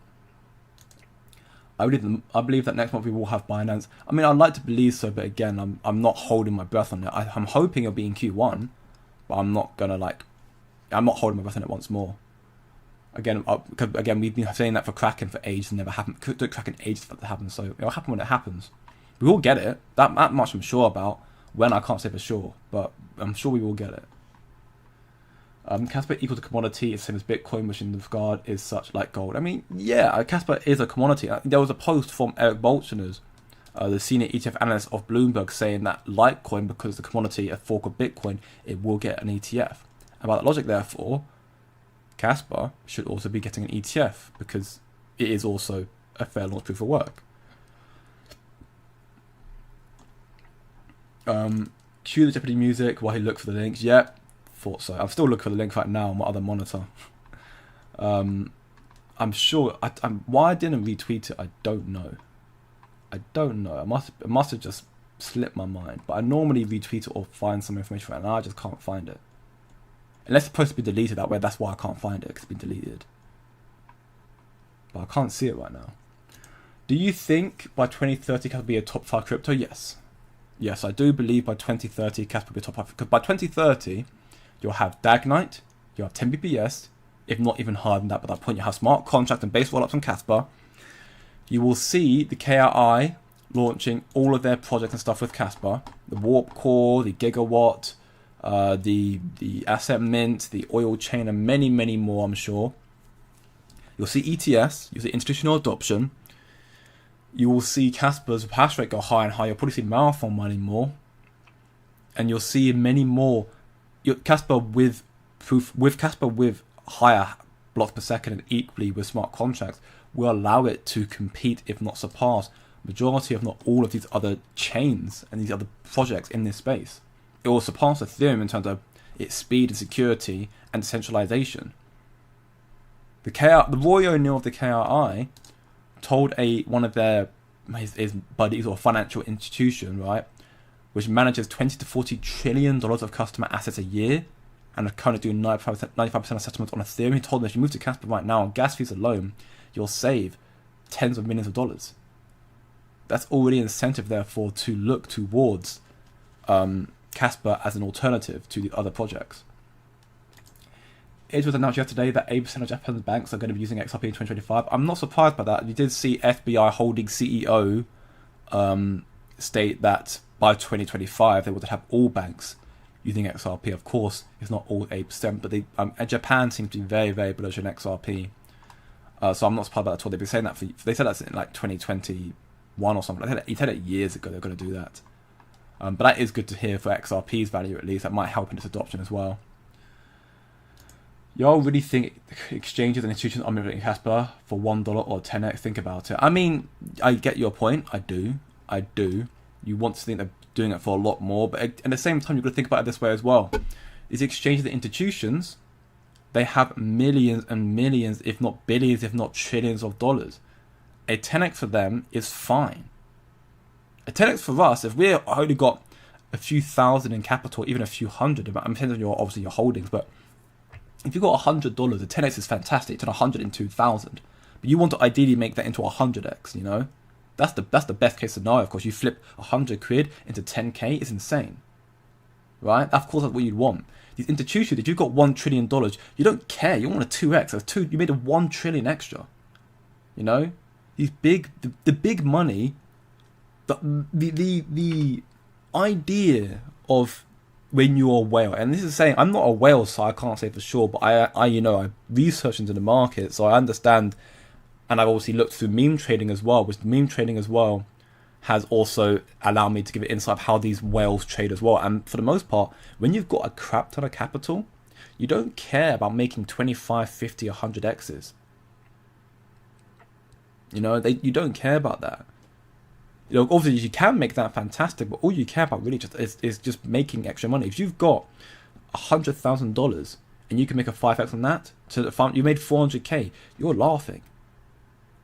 I believe that next month we will have Binance. I mean, I'd like to believe so, but again, I'm not holding my breath on it. I'm hoping it'll be in Q1, but I'm not holding my breath on it once more. Again, we've been saying that for Kraken for ages and never happened. It took Kraken ages for that to happen, so it'll happen when it happens. We will get it. That much I'm sure about. When, I can't say for sure, but I'm sure we will get it. Kaspa equal to commodity is the same as Bitcoin, which in the regard is such like gold. I mean, yeah, Kaspa is a commodity. There was a post from Eric Bolchiners, the senior ETF analyst of Bloomberg, saying that Litecoin, because the commodity, a fork of Bitcoin, it will get an ETF. And by that logic, therefore, Kaspa should also be getting an ETF because it is also a fair launch proof of work. Cue the Jeopardy music while he looks for the links. Yep, thought so. I'm still looking for the link right now on my other monitor. I'm sure. Why I didn't retweet it, I don't know. It must have just slipped my mind. But I normally retweet it or find some information right now. I just can't find it. Unless it's supposed to be deleted that way. That's why I can't find it, because it's been deleted. But I can't see it right now. Do you think by 2030 Kaspa will be a top 5 crypto? Yes. Yes, I do believe by 2030 Kaspa will be a top 5. Because by 2030, you'll have Dagnite, you'll have 10 BPS, if not even higher than that. By that point, you'll have smart contract and base rollups on Kaspa. You will see the KRI launching all of their projects and stuff with Kaspa. The Warp Core, the Gigawatt, the Asset Mint, the Oil Chain, and many, many more, I'm sure. You'll see ETS, you'll see institutional adoption. You will see Kaspa's Hashrate go higher and higher. You'll probably see Marathon mining more. And you'll see many more. Kaspa with higher blocks per second and equally with smart contracts will allow it to compete, if not surpass, majority, if not all of these other chains and these other projects in this space. It will surpass Ethereum in terms of its speed and security and decentralization. The Roy O'Neill of the KRI told one of his buddies or financial institution, right, which manages $20 to $40 trillion of customer assets a year and are currently doing 95% of settlements on Ethereum. He told them if you move to Kaspa right now on gas fees alone, you'll save tens of millions of dollars. That's already an incentive, therefore, to look towards Kaspa as an alternative to the other projects. It was announced yesterday that 8% of Japan's banks are going to be using XRP in 2025. I'm not surprised by that. You did see FBI holding CEO state that by 2025 they would have all banks using XRP. Of course, it's not all 8%, but Japan seems to be very, very bullish on XRP. So I'm not surprised by that at all. They've been saying that they said that in like 2020, 1 or something. He said it years ago they're going to do that. But that is good to hear for XRP's value at least. That might help in its adoption as well. Y'all really think exchanges and institutions are manipulating Kaspa for $1 or 10x? Think about it. I mean, I get your point. I do. You want to think they're doing it for a lot more, but at the same time, you've got to think about it this way as well. These exchanges and institutions, they have millions and millions, if not billions, if not trillions of dollars. A 10x for them is fine. A 10x for us, if we've only got a few thousand in capital, even a few hundred, I'm depending on obviously your holdings, but if you've got $100, a 10x is fantastic. It's 100 in 2,000. But you want to ideally make that into 100x, you know? That's the best case scenario, of course. You flip 100 quid into 10k, it's insane. Right? Of course, that's what you'd want. These institutions, if you've got $1 trillion, you don't care. You want a 2x. You made a 1 trillion extra. You know? These the big money, the idea of when you're a whale, and this is saying I'm not a whale, so I can't say for sure, but I research into the market, so I understand, and I've obviously looked through meme trading as well, which meme trading as well has also allowed me to give an insight of how these whales trade as well. And for the most part, when you've got a crap ton of capital, you don't care about making 25, 50, 100 X's. You know, you don't care about that. You know, obviously you can make that fantastic, but all you care about really is just making extra money. If you've got $100,000 and you can make a 5x on that, so that you made 400k, you're laughing.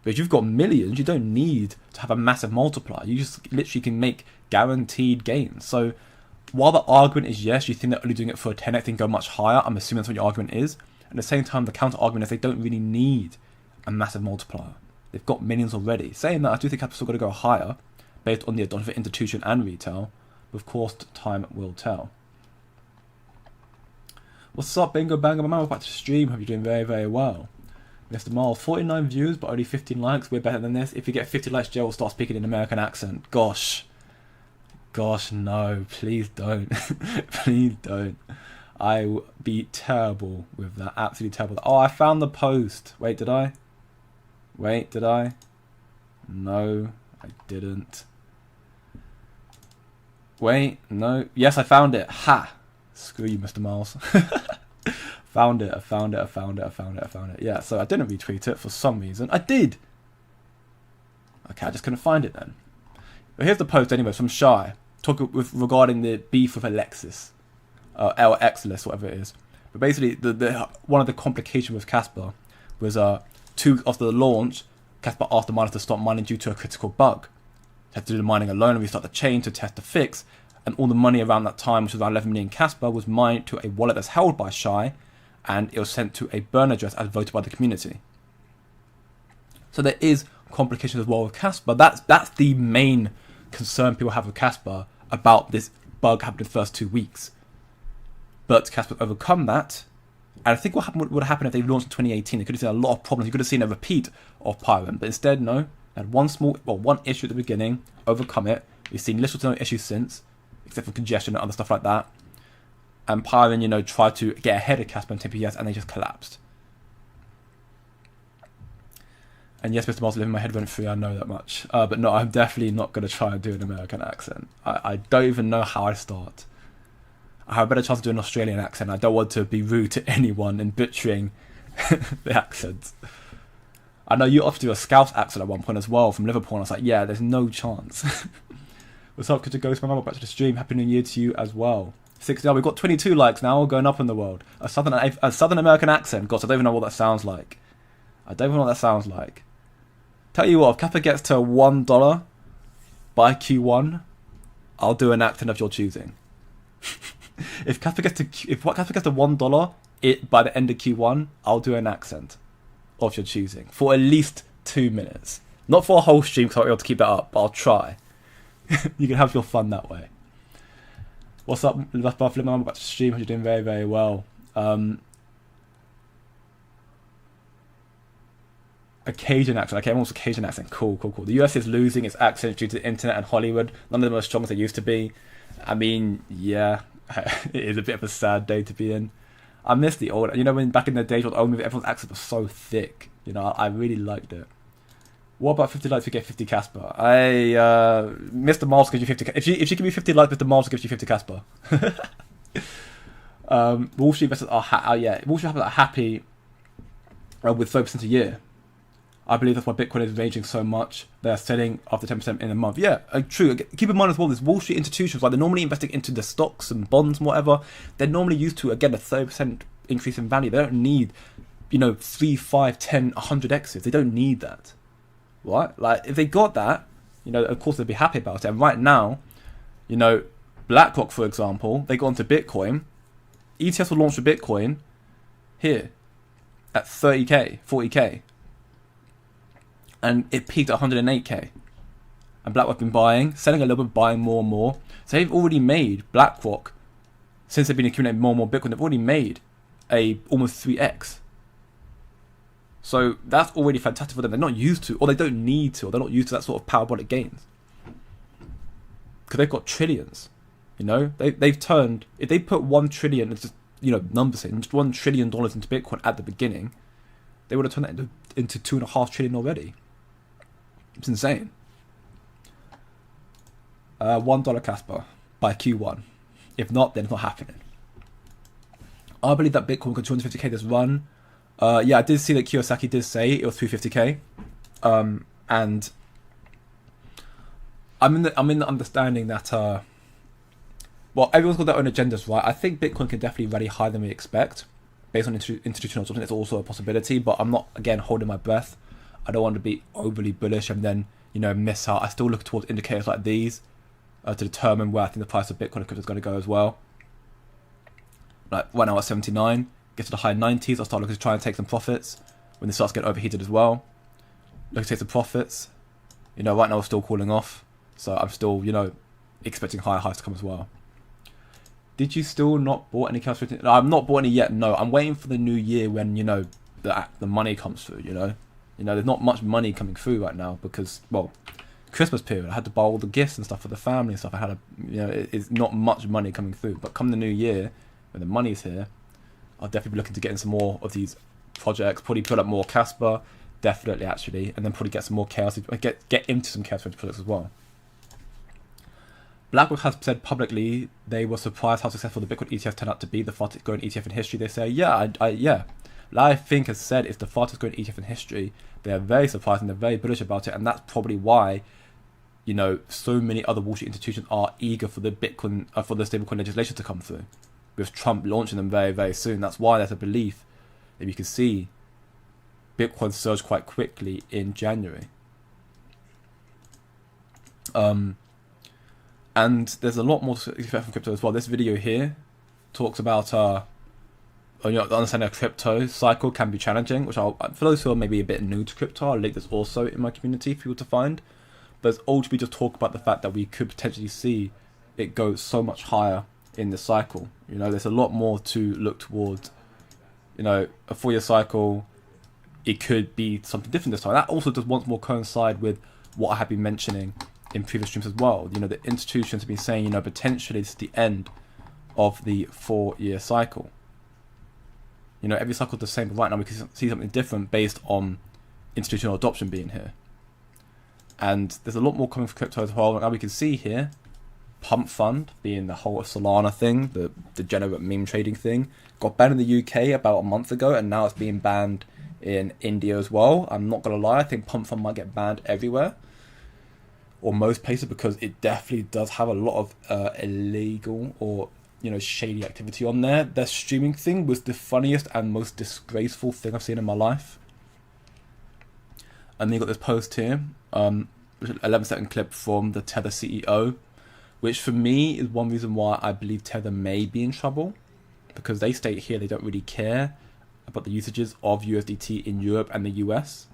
But if you've got millions, you don't need to have a massive multiplier. You just literally can make guaranteed gains. So while the argument is yes, you think they're only doing it for a 10x and go much higher, I'm assuming that's what your argument is. At the same time, the counter argument is they don't really need a massive multiplier. They've got millions already. Saying that, I do think capital's still got to go higher based on the adoption of institution and retail. But of course, time will tell. What's up, Bingo Bango? My man, welcome back to the stream. Hope you're doing very, very well. Mr. Miles, 49 views, but only 15 likes. We're better than this. If you get 50 likes, Joe will start speaking in an American accent. Gosh, no. Please don't. Please don't. I will be terrible with that. Absolutely terrible. Oh, I found the post. Wait, did I? No, I didn't. Wait, no. Yes, I found it. Ha! Screw you, Mr. Miles. Found it. Yeah, so I didn't retweet it for some reason. I did! Okay, I just couldn't find it then. But here's the post anyway, from Shy. Regarding the beef with Alexis. Exelis, whatever it is. But basically, one of the complications with Kaspa was, after the launch, Kaspa asked the miners to stop mining due to a critical bug. They had to do the mining alone and restart the chain to test the fix. And all the money around that time, which was around 11 million Kaspa, was mined to a wallet that's held by Shy, and it was sent to a burn address as voted by the community. So there is complications as well with Kaspa. That's the main concern people have with Kaspa about this bug happening the first 2 weeks. But Kaspa overcome that. And I think what would happen if they launched in 2018, they could have seen a lot of problems. You could have seen a repeat of Pyron. But instead, no. They had one issue at the beginning, overcome it. We've seen little to no issues since, except for congestion and other stuff like that. And Pyron, tried to get ahead of Kaspa and TPS, and they just collapsed. And yes, Mr. Miles, living my head went free, I know that much. But no, I'm definitely not going to try and do an American accent. I don't even know how I start. I have a better chance of doing an Australian accent. I don't want to be rude to anyone and butchering the accents. I know you offered to do a Scouse accent at one point as well from Liverpool, and I was like, yeah, there's no chance. What's up, good to go, my back to the stream. Happy New Year to you as well. 60, we've got 22 likes now, going up in the world. A Southern American accent. Gosh, I don't even know what that sounds like. Tell you what, if Kappa gets to $1 by Q1, I'll do an accent of your choosing. If Kappa gets to $1 by the end of Q1, I'll do an accent of your choosing for at least 2 minutes. Not for a whole stream because I'll be able to keep that up, but I'll try. You can have your fun that way. What's up, Buffalo? I'm about to stream. You're doing very, very well. Cajun accent. Okay, almost a Cajun accent. Cool. The US is losing its accent due to the internet and Hollywood. None of them are as strong as they used to be. I mean, yeah, it is a bit of a sad day to be in. I miss the old. When back in the days, everyone's accent was so thick. I really liked it. What about 50 likes? We get 50 Casper. Mr. Miles gives you 50. If she give you 50 likes, Mr. Miles gives you 50 Casper. Wall Street investors are Wall Street investors are happy with 30% a year. I believe that's why Bitcoin is raging so much. They're selling after 10% in a month. Yeah, true. Keep in mind as well, there's Wall Street institutions, like they're normally investing into the stocks and bonds and whatever. They're normally used to, again, a 30% increase in value. They don't need, 3, 5, 10, 100x's. They don't need that. Right? Like, if they got that, of course they'd be happy about it. And right now, BlackRock, for example, they got onto Bitcoin. ETFs will launch for Bitcoin here at 30k, 40k. And it peaked at 108k. And BlackRock been buying, selling a little bit, buying more and more. So they've already made BlackRock, since they've been accumulating more and more Bitcoin, they've already made almost 3x. So that's already fantastic for them. They're not used to, or they don't need to, or they're not used to that sort of parabolic gains. Because they've got trillions. They've turned, if they put 1 trillion, it's just, numbers in, just $1 trillion into Bitcoin at the beginning, they would have turned that into 2.5 trillion already. It's insane. $1 Casper by Q1. If not, then it's not happening. I believe that Bitcoin got 250k this run. I did see that Kiyosaki did say it was 350k. And I'm in the understanding that everyone's got their own agendas, right? I think Bitcoin can definitely rally higher than we expect, based on institutional adoption. It's also a possibility, but I'm not, again, holding my breath. I don't want to be overly bullish and then, miss out. I still look towards indicators like these to determine where I think the price of Bitcoin and crypto is going to go as well. Like right now at 79, get to the high 90s. I'll start looking to try and take some profits when it starts getting overheated as well. Look to take some profits. Right now it's still cooling off, so I'm still, expecting higher highs to come as well. Did you still not bought any cash? No, I'm not bought any yet. No, I'm waiting for the new year when the money comes through. There's not much money coming through right now because Christmas period. I had to buy all the gifts and stuff for the family and stuff. I had it's not much money coming through. But come the new year, when the money's here, I'll definitely be looking to get in some more of these projects. Probably put up more Casper, definitely actually, and then probably get some more chaos. Get into some chaos projects as well. BlackRock has said publicly they were surprised how successful the Bitcoin ETF turned out to be, the fastest growing ETF in history. They say, I think has said it's the fastest growing ETF in history. They're very surprised and they're very bullish about it, and that's probably why, so many other Wall Street institutions are eager for the Bitcoin, for the stablecoin legislation to come through, with Trump launching them very, very soon. That's why there's a belief that you can see Bitcoin surge quite quickly in January. And there's a lot more to expect from crypto as well. This video here talks about the understanding of crypto cycle can be challenging, which for those who are maybe a bit new to crypto, I'll link this also in my community for people to find. But it's ultimately just talk about the fact that we could potentially see it go so much higher in the cycle. There's a lot more to look towards. A 4-year cycle, it could be something different this time. That also does once more coincide with what I have been mentioning in previous streams as well. The institutions have been saying, potentially this is the end of the 4-year cycle. Every cycle is the same, but right now we can see something different based on institutional adoption being here. And there's a lot more coming for crypto as well. Now we can see here, Pump Fund being the whole Solana thing, the degenerate meme trading thing, got banned in the UK about a month ago, and now it's being banned in India as well. I'm not going to lie, I think Pump Fund might get banned everywhere, or most places, because it definitely does have a lot of illegal or shady activity on there. Their streaming thing was the funniest and most disgraceful thing I've seen in my life. And then you got this post here, which is an 11-second clip from the Tether CEO, which for me is one reason why I believe Tether may be in trouble, because they state here they don't really care about the usages of USDT in Europe and the US.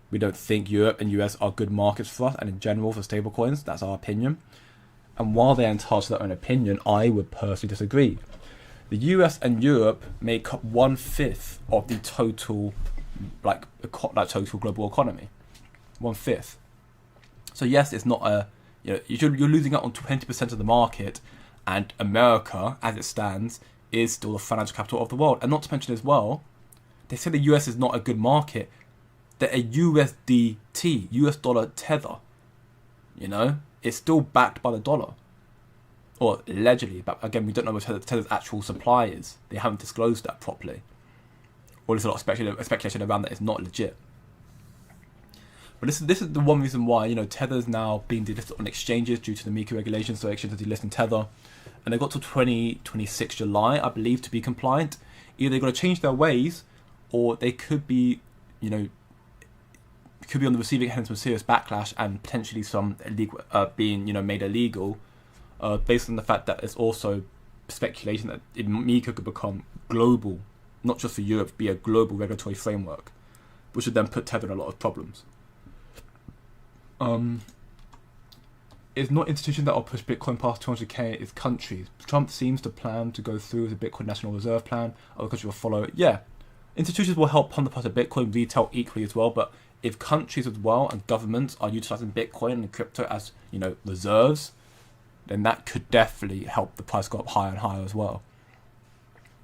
We don't think Europe and US are good markets for us, and in general for stablecoins. That's our opinion. And while they're entitled to their own opinion, I would personally disagree. The US and Europe make up 1/5 of the total, total global economy. 1/5. So yes, it's not you're losing out on 20% of the market, and America, as it stands, is still the financial capital of the world. And not to mention as well, they say the US is not a good market. they're a USDT, US dollar tether. You know, it's still backed by the dollar. Or allegedly, but again, we don't know what Tether's actual supply is. They haven't disclosed that properly. Or there's a lot of speculation around that it's not legit. But this is the one reason why, you know, Tether's now being delisted on exchanges due to the MiCA regulations, so exchanges are delisting Tether. And they've got to 2026 July, I believe, to be compliant. Either they've got to change their ways, or they could be, you know, could be on the receiving end of some serious backlash and potentially some illegal, being, you know, made illegal, based on the fact that there's also speculation that MiCA could become global, not just for Europe, be a global regulatory framework, which would then put Tether in a lot of problems. It's not institutions that will push Bitcoin past 200k, it's countries. Trump seems to plan to go through with the Bitcoin National Reserve Plan. Other countries will follow it. Yeah, institutions will help pump the price of Bitcoin, retail equally as well, but if countries as well and governments are utilizing Bitcoin and crypto as, you know, reserves, then that could definitely help the price go up higher and higher as well.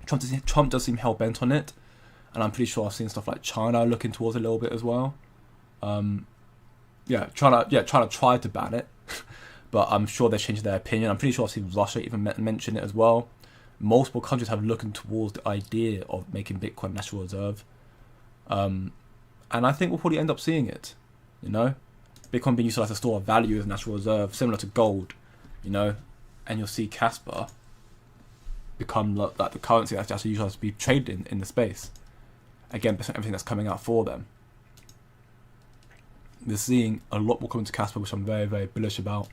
Trump does seem hell-bent on it, and I'm pretty sure I've seen stuff like China looking towards it a little bit as well. Trying to try to ban it, but I'm sure they're changing their opinion. I'm pretty sure I've seen Russia even mention it as well. Multiple countries have looking towards the idea of making Bitcoin national reserve, and I think we'll probably end up seeing it. You know, Bitcoin being utilized as a store of value as a national reserve, similar to gold. You know, and you'll see Kaspa become like the currency that's actually utilized to be traded in the space. Again, based on everything that's coming out for them. We're seeing a lot more coming to Kaspa, which I'm very, very bullish about.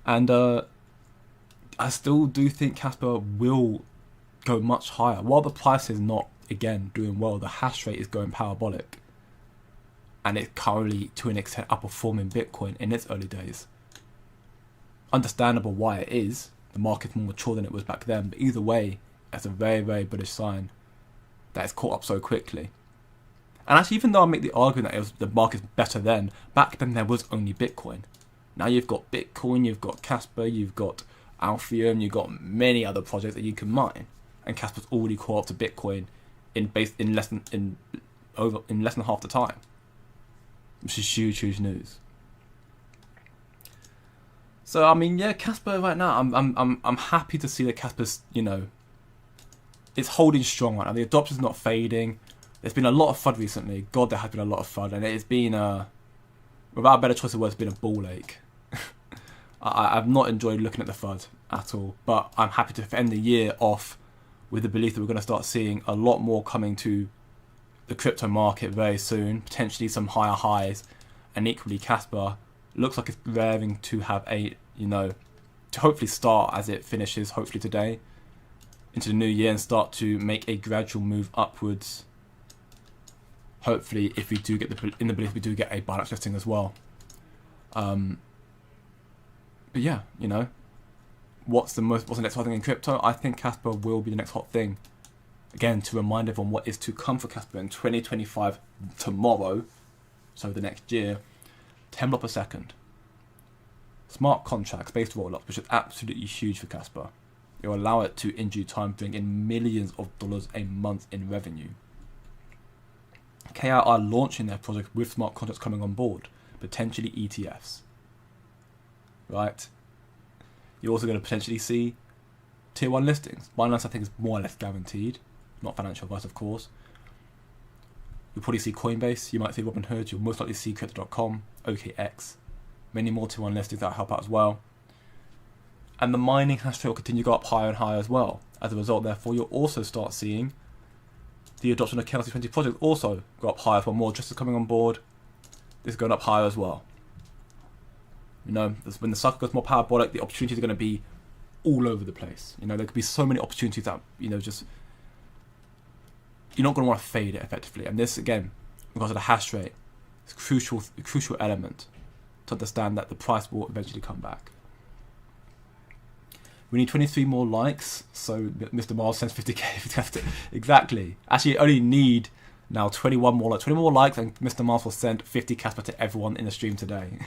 And I still do think Kaspa will go much higher. While the price is not, again, doing well, the hash rate is going parabolic. And it's currently, to an extent, outperforming Bitcoin in its early days. Understandable why it is. The market's more mature than it was back then. But either way, that's a very, very bullish sign that it's caught up so quickly. And actually, even though I make the argument that the market's better then, back then there was only Bitcoin. Now you've got Bitcoin, you've got Kaspa, you've got Alphium, you've got many other projects that you can mine. And Kaspa's already caught up to Bitcoin in less than half the time. Which is huge, huge news. So I mean, yeah, Kaspa right now, I'm happy to see that Kaspa's, you know, it's holding strong right now. The adoption's not fading. There's been a lot of FUD recently. God, there has been a lot of FUD, and it's been without a better choice of words, it's been a ball ache. I've not enjoyed looking at the FUD at all, but I'm happy to end the year off with the belief that we're going to start seeing a lot more coming to the crypto market very soon, potentially some higher highs, and equally Kaspa looks like it's raring to have a, you know, to hopefully start as it finishes, hopefully today, into the new year and start to make a gradual move upwards. Hopefully, if we do get in the belief we do get a Binance listing as well. But yeah, you know, what's the next hot thing in crypto? I think Kaspa will be the next hot thing. Again, to remind everyone what is to come for Kaspa in 2025 tomorrow, so the next year. 10 block per second. Smart contracts based rollups, which is absolutely huge for Kaspa. It will allow it to, in due time, bring in millions of dollars a month in revenue. KI are launching their project with smart contracts coming on board, potentially ETFs. Right? You're also going to potentially see tier 1 listings. Binance, I think, is more or less guaranteed. Not financial advice, of course. You'll probably see Coinbase, you might see Robinhood, you'll most likely see Crypto.com, OKX, many more tier 1 listings that help out as well. And the mining hash rate will continue to go up higher and higher as well. As a result, therefore, you'll also start seeing the adoption of KRC20 projects also go up higher, for more addresses coming on board. This is going up higher as well. You know, when the cycle goes more parabolic, the opportunities are going to be all over the place. You know, there could be so many opportunities that, you know, just, you're not going to want to fade it effectively. And this, again, because of the hash rate, is a crucial element to understand that the price will eventually come back. We need 23 more likes, so Mr. Miles sends 50k. Exactly. Actually, only need now 21 more likes. 20 more likes, and Mr. Miles will send 50 Kaspa to everyone in the stream today.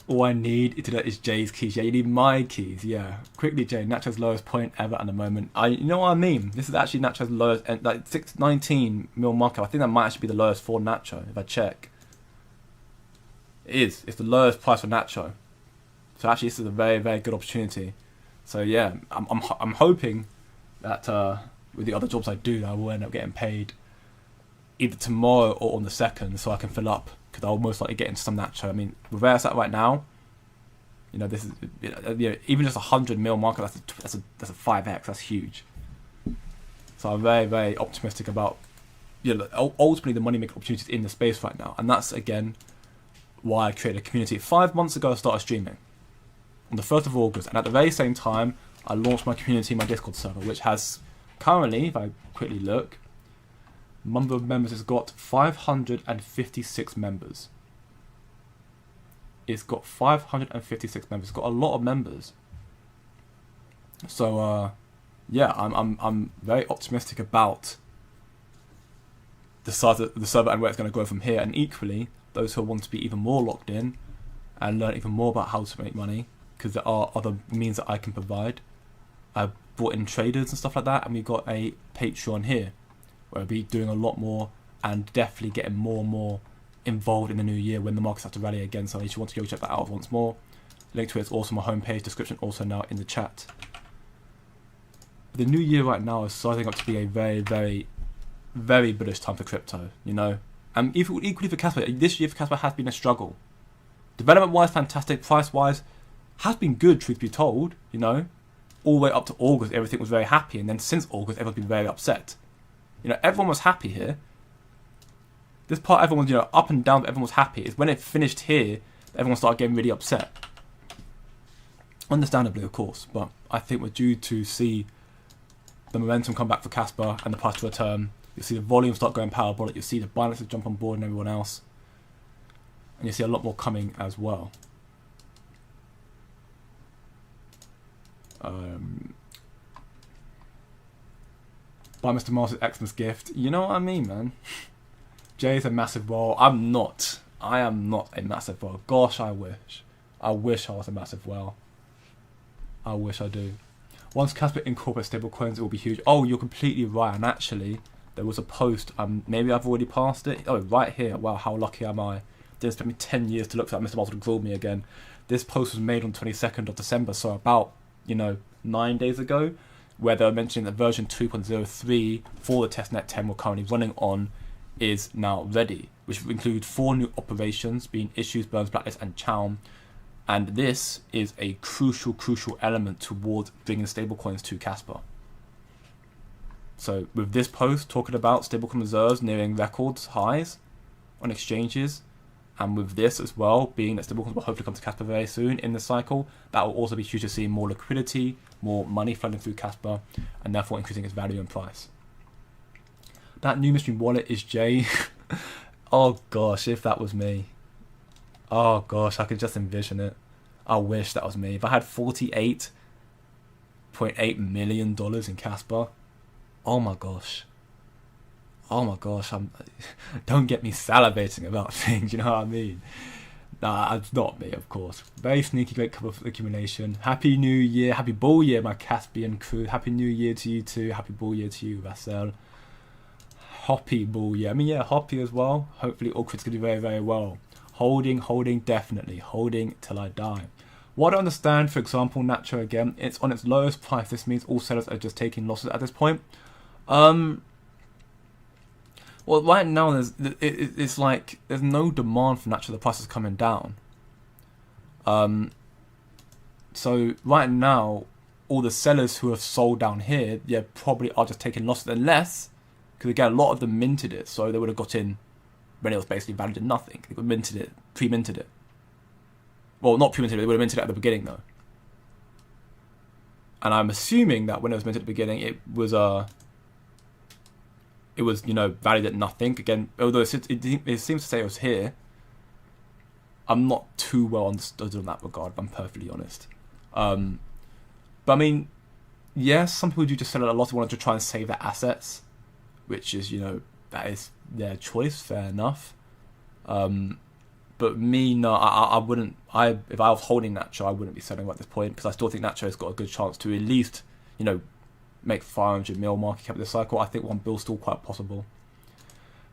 All I need is Jay's keys. Yeah, you need my keys. Yeah. Quickly, Jay. Nacho's lowest point ever at the moment. You know what I mean? This is actually Nacho's lowest, and like 619 mil market. I think that might actually be the lowest for Nacho if I check. It is. It's the lowest price for Nacho. So actually, this is a very, very good opportunity. So yeah, I'm hoping that with the other jobs I do, I will end up getting paid either tomorrow or on the 2nd, so I can fill up, because I'll most likely get into some Nacho. I mean, with where it's at right now, you know, this is, you know, even just 100 mil market, that's a 5x. That's huge. So I'm very, very optimistic about, you know, ultimately the money making opportunities in the space right now, and that's again why I created a community. 5 months ago, I started streaming on the 1st of August, and at the very same time, I launched my community, my Discord server, which has currently, if I quickly look, number of members has got 556 members. It's got 556 members. It's got a lot of members. So yeah, I'm very optimistic about the size of the server and where it's going to grow from here. And equally, those who want to be even more locked in and learn even more about how to make money, because there are other means that I can provide. I brought in traders and stuff like that, and we've got a Patreon here, where I'll be doing a lot more and definitely getting more and more involved in the new year when the markets have to rally again. So if you want to go check that out once more, link to it is also on my homepage, description also now in the chat. The new year right now is sizing up to be a very, very, very bullish time for crypto, you know. And equally for Kaspa, this year for Kaspa has been a struggle. Development-wise, fantastic. Price-wise, has been good, truth be told, you know. All the way up to August, everything was very happy. And then since August, everyone's been very upset. You know, everyone was happy here. This part, everyone's, you know, up and down, everyone was happy. It's when it finished here, everyone started getting really upset. Understandably, of course. But I think we're due to see the momentum come back for Kaspa and the price to return. You'll see the volume start going parabolic. You'll see the Binance jump on board and everyone else. And you'll see a lot more coming as well. Buy Mr. Mars' Xmas gift. You know what I mean, man. Jay's a massive whale. I'm not. I am not a massive whale. Gosh, I wish. I wish I was a massive whale. I wish I do. Once Kaspa incorporates stablecoins, it will be huge. Oh, you're completely right. And actually, there was a post. Maybe I've already passed it. Oh, right here. Wow, how lucky am I? It took me 10 years to look for that. Mr. Mars would grill me again. This post was made on 22nd of December, so about, 9 days ago, where they were mentioning that version 2.03 for the testnet 10 we're currently running on is now ready, which will include 4 new operations, being issues, burns, blacklist, and chown. And this is a crucial element towards bringing stablecoins to Kaspa. So with this post talking about stablecoin reserves nearing records highs on exchanges, and with this as well, being that stablecoins will hopefully come to Kaspa very soon in the cycle, that will also be huge to see more liquidity, more money flowing through Kaspa, and therefore increasing its value and price. That new mystery wallet is Jay. Oh gosh, if that was me. Oh gosh, I could just envision it. I wish that was me. If I had $48.8 million in Kaspa, oh my gosh. Oh my gosh, don't get me salivating about things, you know what I mean? Nah, it's not me, of course. Very sneaky, great cup of accumulation. Happy New Year, happy bull year, my Caspian crew. Happy New Year to you too. Happy bull year to you, Vassel. Hoppy bull year. I mean, yeah, hoppy as well. Hopefully all crits can do very, very well. Holding, definitely. Holding till I die. What I understand, for example, Nacho again, it's on its lowest price. This means all sellers are just taking losses at this point. Well, right now, it's like there's no demand for Nacho. The price is coming down. So right now, all the sellers who have sold down here, yeah, probably are just taking losses. Unless, because again, a lot of them minted it, so they would have got in when it was basically valued at nothing. They would have minted it, pre-minted it. Well, not pre-minted it. They would have minted it at the beginning though. And I'm assuming that when it was minted at the beginning, it was valued at nothing. Again, although it seems to say it was here, I'm not too well understood in that regard, if I'm perfectly honest. But I mean, yes, some people do just sell it a lot. They want to try and save their assets, which is, that is their choice, fair enough. But me, no, I wouldn't. If I was holding Nacho, I wouldn't be selling at this point because I still think Nacho's got a good chance to at least, make 500 mil market cap this cycle. I think 1 bill still quite possible.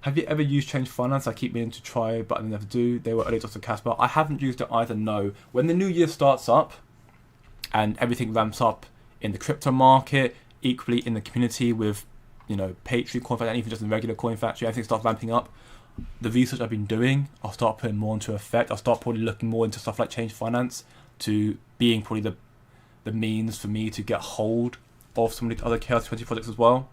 Have you ever used Change Finance? I keep meaning to try, but I never do. They were early adopters of Kaspa. I haven't used it either. No. When the new year starts up and everything ramps up in the crypto market, equally in the community with, Patreon, Coin Factory, and even just in regular Coin Factory, everything starts ramping up. The research I've been doing, I'll start putting more into effect. I'll start probably looking more into stuff like Change Finance to being probably the means for me to get hold of some of the other Chaos 20 projects as well.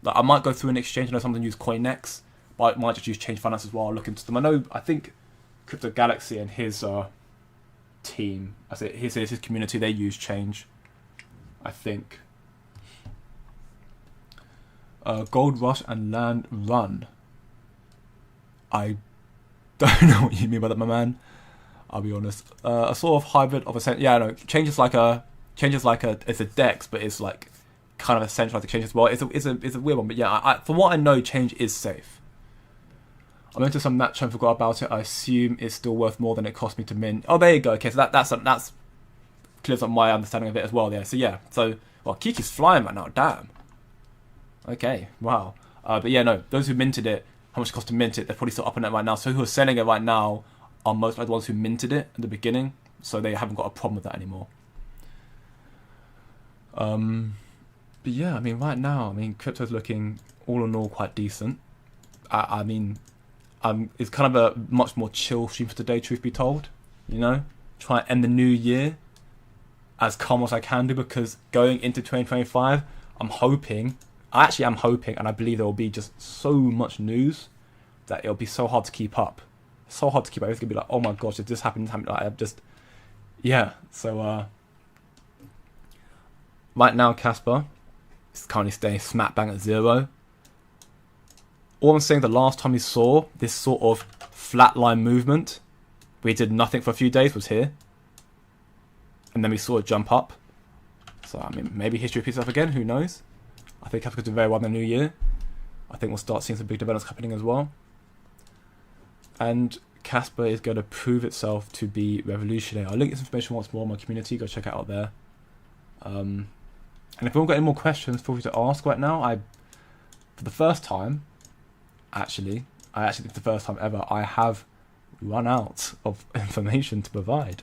Like I might go through an exchange. I know some of them use CoinEx, but I might just use Change Finance as well. I'll look into them. I think Crypto Galaxy and his team, his community, they use Change. I think. Gold Rush and Land Run. I don't know what you mean by that, my man. I'll be honest. A sort of hybrid of a yeah, no. Change is like it's a DEX, but it's like kind of a centralized exchange as well. It's a weird one, but yeah. From what I know, Change is safe. I went to some Nacho and forgot about it. I assume it's still worth more than it cost me to mint. Oh, there you go. Okay, so that's clears up my understanding of it as well. There. So yeah. Kiki's flying right now. Damn. Okay. Wow. But yeah, no. Those who minted it. How much it cost to mint it, they're probably still up on it right now. So who are selling it right now are most likely the ones who minted it at the beginning, so they haven't got a problem with that anymore. But yeah, right now, crypto's looking all in all quite decent. It's kind of a much more chill stream for today, truth be told. Try and end the new year as calm as I can do, because going into 2025, I'm hoping, and I believe there will be just so much news that it'll be so hard to keep up. It's going to be like, oh my gosh, if this happens, yeah. So, right now, Kaspa is currently staying smack bang at 0. All I'm saying, the last time we saw this sort of flatline movement, we did nothing for a few days, was here. And then we saw it jump up. So, maybe history repeats itself again, who knows? I think Kaspa could do very well in the new year. I think we'll start seeing some big developments happening as well. And Kaspa is going to prove itself to be revolutionary. I'll link this information once more on my community. Go check it out there. And if you've got any more questions, feel free to ask right now. For the first time, I actually think the first time ever, I have run out of information to provide.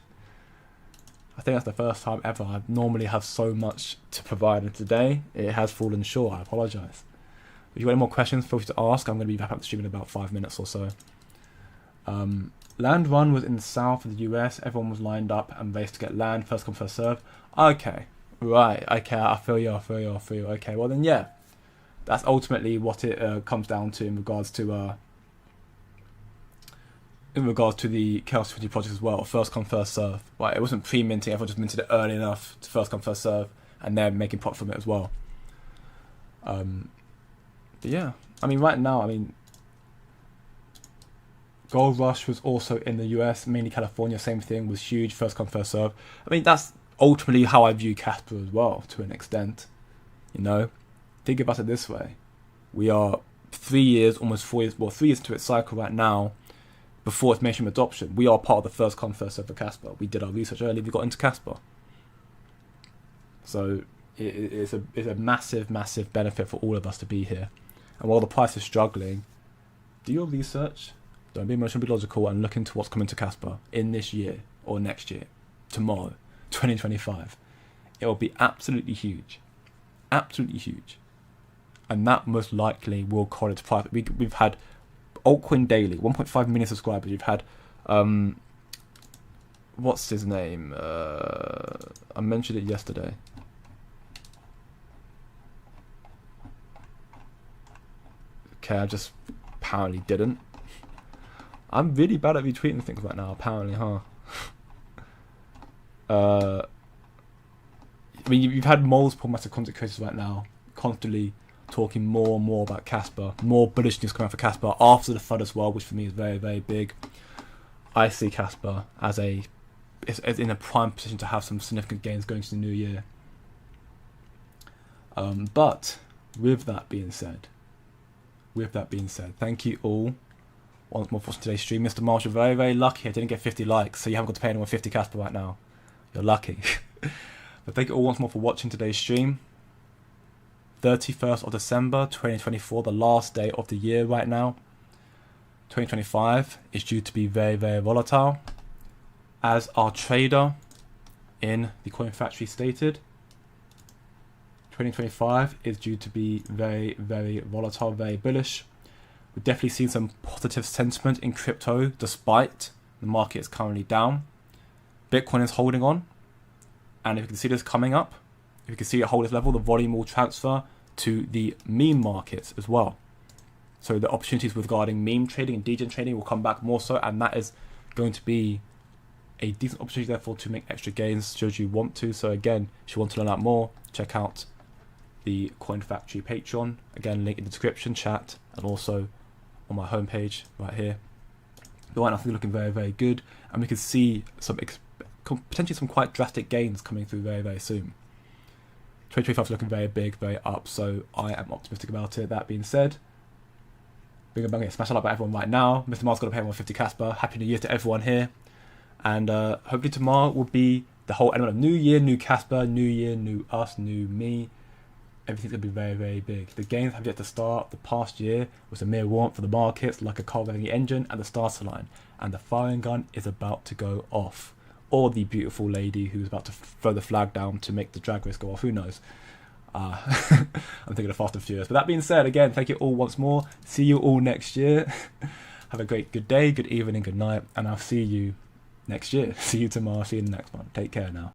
I think that's the first time ever. I normally have so much to provide, and today it has fallen short. I apologise. If you've got any more questions, feel free to ask. I'm going to be back up the stream in about 5 minutes or so. Land Run was in the south of the US. Everyone was lined up and raced to get land. First come, first serve. Okay. Right. Okay. I feel you. Okay. Well then, yeah. That's ultimately what it comes down to in regards to the Chaos 20 project as well. First come, first serve. Right. It wasn't pre-minting. Everyone just minted it early enough to first come, first serve, and they're making profit from it as well. But yeah. Right now, Gold Rush was also in the US, mainly California, same thing, was huge, first come, first serve. That's ultimately how I view Kaspa as well, to an extent. Think about it this way. We are 3 years, almost 4 years, 3 years into its cycle right now, before its mainstream adoption. We are part of the first come, first serve for Kaspa. We did our research early, we got into Kaspa. So it's a massive, massive benefit for all of us to be here. And while the price is struggling, do your research. Don't be emotional, be logical, and look into what's coming to Kaspa in this year or next year, tomorrow, 2025. It will be absolutely huge. Absolutely huge. And that most likely will correlate to price. We've had Altcoin Daily, 1.5 million subscribers. We've had, what's his name? I mentioned it yesterday. Okay, I just apparently didn't. I'm really bad at retweeting things right now, apparently, huh? You've had multiple massive content creators right now constantly talking more and more about Kaspa, more bullish news coming out for Kaspa after the FUD as well, which for me is very, very big. I see Kaspa as in a prime position to have some significant gains going into the new year. But with that being said, thank you all once more for today's stream. Mr. Marsh, you're very, very lucky I didn't get 50 likes, so you haven't got to pay anyone 50 Casper right now. You're lucky. But thank you all once more for watching today's stream. 31st of December 2024, the last day of the year right now. 2025 is due to be very, very volatile. As our trader in the Coin Factory stated, 2025 is due to be very, very volatile, very bullish. We've definitely seen some positive sentiment in crypto despite the market is currently down. Bitcoin is holding on. And if you can see this coming up, if you can see it hold this level, the volume will transfer to the meme markets as well. So the opportunities regarding meme trading and degen trading will come back more so, and that is going to be a decent opportunity therefore to make extra gains should you want to. So again, if you want to learn out more, check out the Coin Factory Patreon. Again, link in the description, chat, and also on my homepage right here. The right now things are looking very, very good, and we can see some potentially some quite drastic gains coming through very, very soon. 2025 is looking very big, very up, so I am optimistic about it. That being said, big bang, smash a like by everyone right now. Mr. Mark's got to pay 150 Casper. Happy New Year to everyone here, and hopefully tomorrow will be the whole element of New Year, new Casper, New Year, new us, new me. Everything's going to be very, very big. The gains have yet to start. The past year was a mere warm for the markets, like a car revving the engine and the starter line. And the firing gun is about to go off. Or the beautiful lady who's about to throw the flag down to make the drag race go off. Who knows? I'm thinking of Fast and Furious. But that being said, again, thank you all once more. See you all next year. Have a good day, good evening, good night. And I'll see you next year. See you tomorrow. See you in the next one. Take care now.